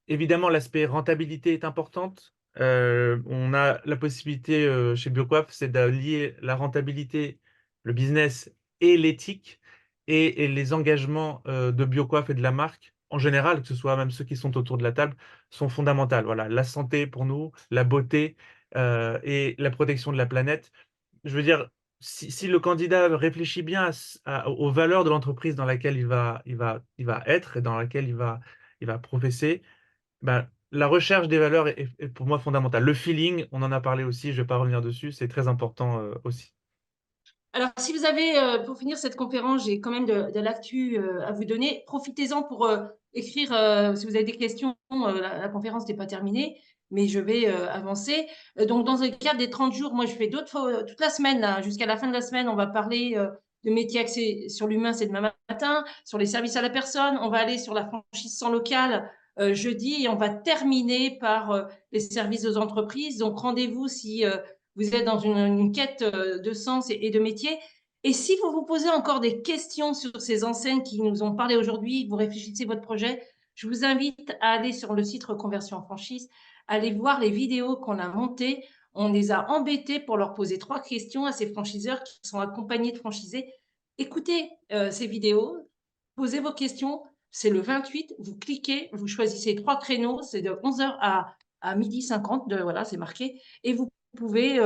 évidemment, l'aspect rentabilité est importante. On a la possibilité chez BioQuaf, c'est d'allier la rentabilité, le business et l'éthique et les engagements de BioQuaf et de la marque en général, que ce soit même ceux qui sont autour de la table, sont fondamentaux. Voilà, la santé pour nous, la beauté et la protection de la planète. Je veux dire, si le candidat réfléchit bien aux valeurs de l'entreprise dans laquelle il va être et dans laquelle il va professer, ben, la recherche des valeurs est pour moi fondamentale. Le feeling, on en a parlé aussi, je ne vais pas revenir dessus, c'est très important aussi. Alors, si vous avez, pour finir cette conférence, j'ai quand même de l'actu à vous donner. Profitez-en pour écrire, si vous avez des questions, la conférence n'est pas terminée, mais je vais avancer. Donc, dans le cadre des 30 jours, moi, je fais d'autres fois, toute la semaine, là, jusqu'à la fin de la semaine, on va parler de métiers axés sur l'humain, c'est demain matin, sur les services à la personne. On va aller sur la franchise sans local jeudi et on va terminer par les services aux entreprises. Donc, rendez-vous si vous êtes dans une quête de sens et de métier. Et si vous vous posez encore des questions sur ces enseignes qui nous ont parlé aujourd'hui, vous réfléchissez votre projet, je vous invite à aller sur le site Reconversion en franchise, aller voir les vidéos qu'on a montées. On les a embêtés pour leur poser 3 questions à ces franchiseurs qui sont accompagnés de franchisés. Écoutez ces vidéos, posez vos questions. C'est le 28, vous cliquez, vous choisissez 3 créneaux, c'est de 11h à 12h50, voilà, c'est marqué, et vous pouvez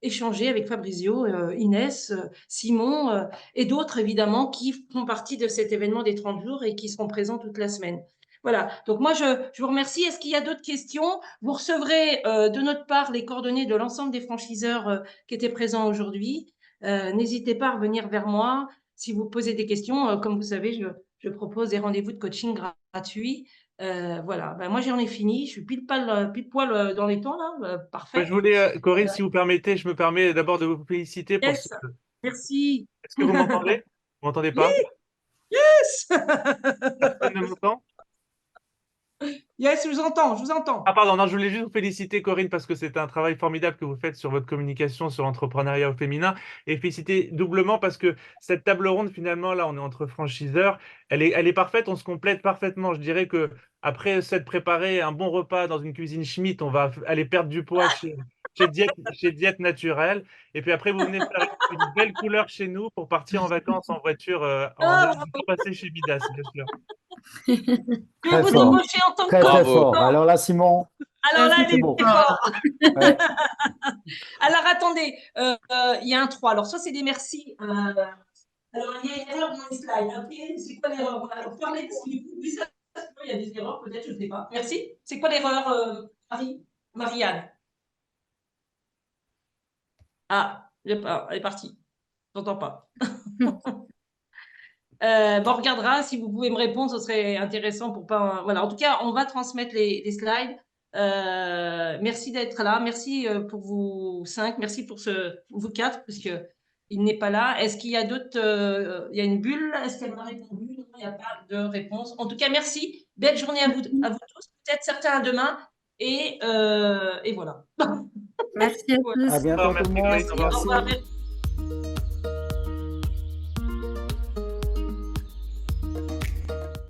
échanger avec Fabrizio, Inès, Simon et d'autres évidemment qui font partie de cet événement des 30 jours et qui seront présents toute la semaine. Voilà, donc moi je vous remercie. Est-ce qu'il y a d'autres questions? Vous recevrez de notre part les coordonnées de l'ensemble des franchiseurs qui étaient présents aujourd'hui. N'hésitez pas à revenir vers moi si vous posez des questions. Comme vous savez, je propose des rendez-vous de coaching gratuits. Voilà, ben, moi j'en ai fini, je suis pile poil dans les temps là, Ouais, parfait. je voulais, Corinne, si vous permettez, je me permets d'abord de vous féliciter pour ce... Yes, merci. Est-ce que vous m'entendez? Vous m'entendez Oui, pas? yes. Personne ne m'entend? Yes, je vous entends, je vous Ah entends. pardon, non, je voulais juste vous féliciter Corinne parce que c'est un travail formidable que vous faites sur votre communication sur l'entrepreneuriat au féminin et féliciter doublement parce que cette table ronde finalement là on est entre franchiseurs, elle est parfaite, on se complète parfaitement. Je dirais que après s'être préparé un bon repas dans une cuisine Schmitt, on va aller perdre du poids chez Diète Naturelle et puis après vous venez faire une belle couleur chez nous pour partir en vacances en voiture en Ah, allant passer chez Midas, bien sûr. je vais Très vous fort, embaucher en tant que très très Bravo. fort. consultant. Alors là, Simon, Alors là, c'est elle est bon. fort. Ouais. Alors, attendez, il y a un 3. Alors, soit c'est des merci. Alors, il y a une erreur dans les slides. Ok, c'est quoi l'erreur? Voilà. Alors, parlez, parce que du coup, oui, ça se peut, il y a des erreurs, peut-être, je ne sais pas. Merci. C'est quoi l'erreur, Marianne? Ah, elle est partie. Je n'entends pas. Bon, on regardera. Si vous pouvez me répondre, ce serait intéressant pour pas. Voilà. En tout cas, on va transmettre les slides. Merci d'être là. Merci pour vous 5. Merci pour vous 4, puisque il n'est pas là. Est-ce qu'il y a d'autres? Il y a une bulle. Est-ce qu'elle m'a répondu? Non, il n'y a pas de réponse. En tout cas, merci. Belle journée à vous tous. Peut-être certains à demain. Et voilà. Merci à Voilà. tous. À bientôt tout le Merci, monde. Grace. Au revoir. Au revoir.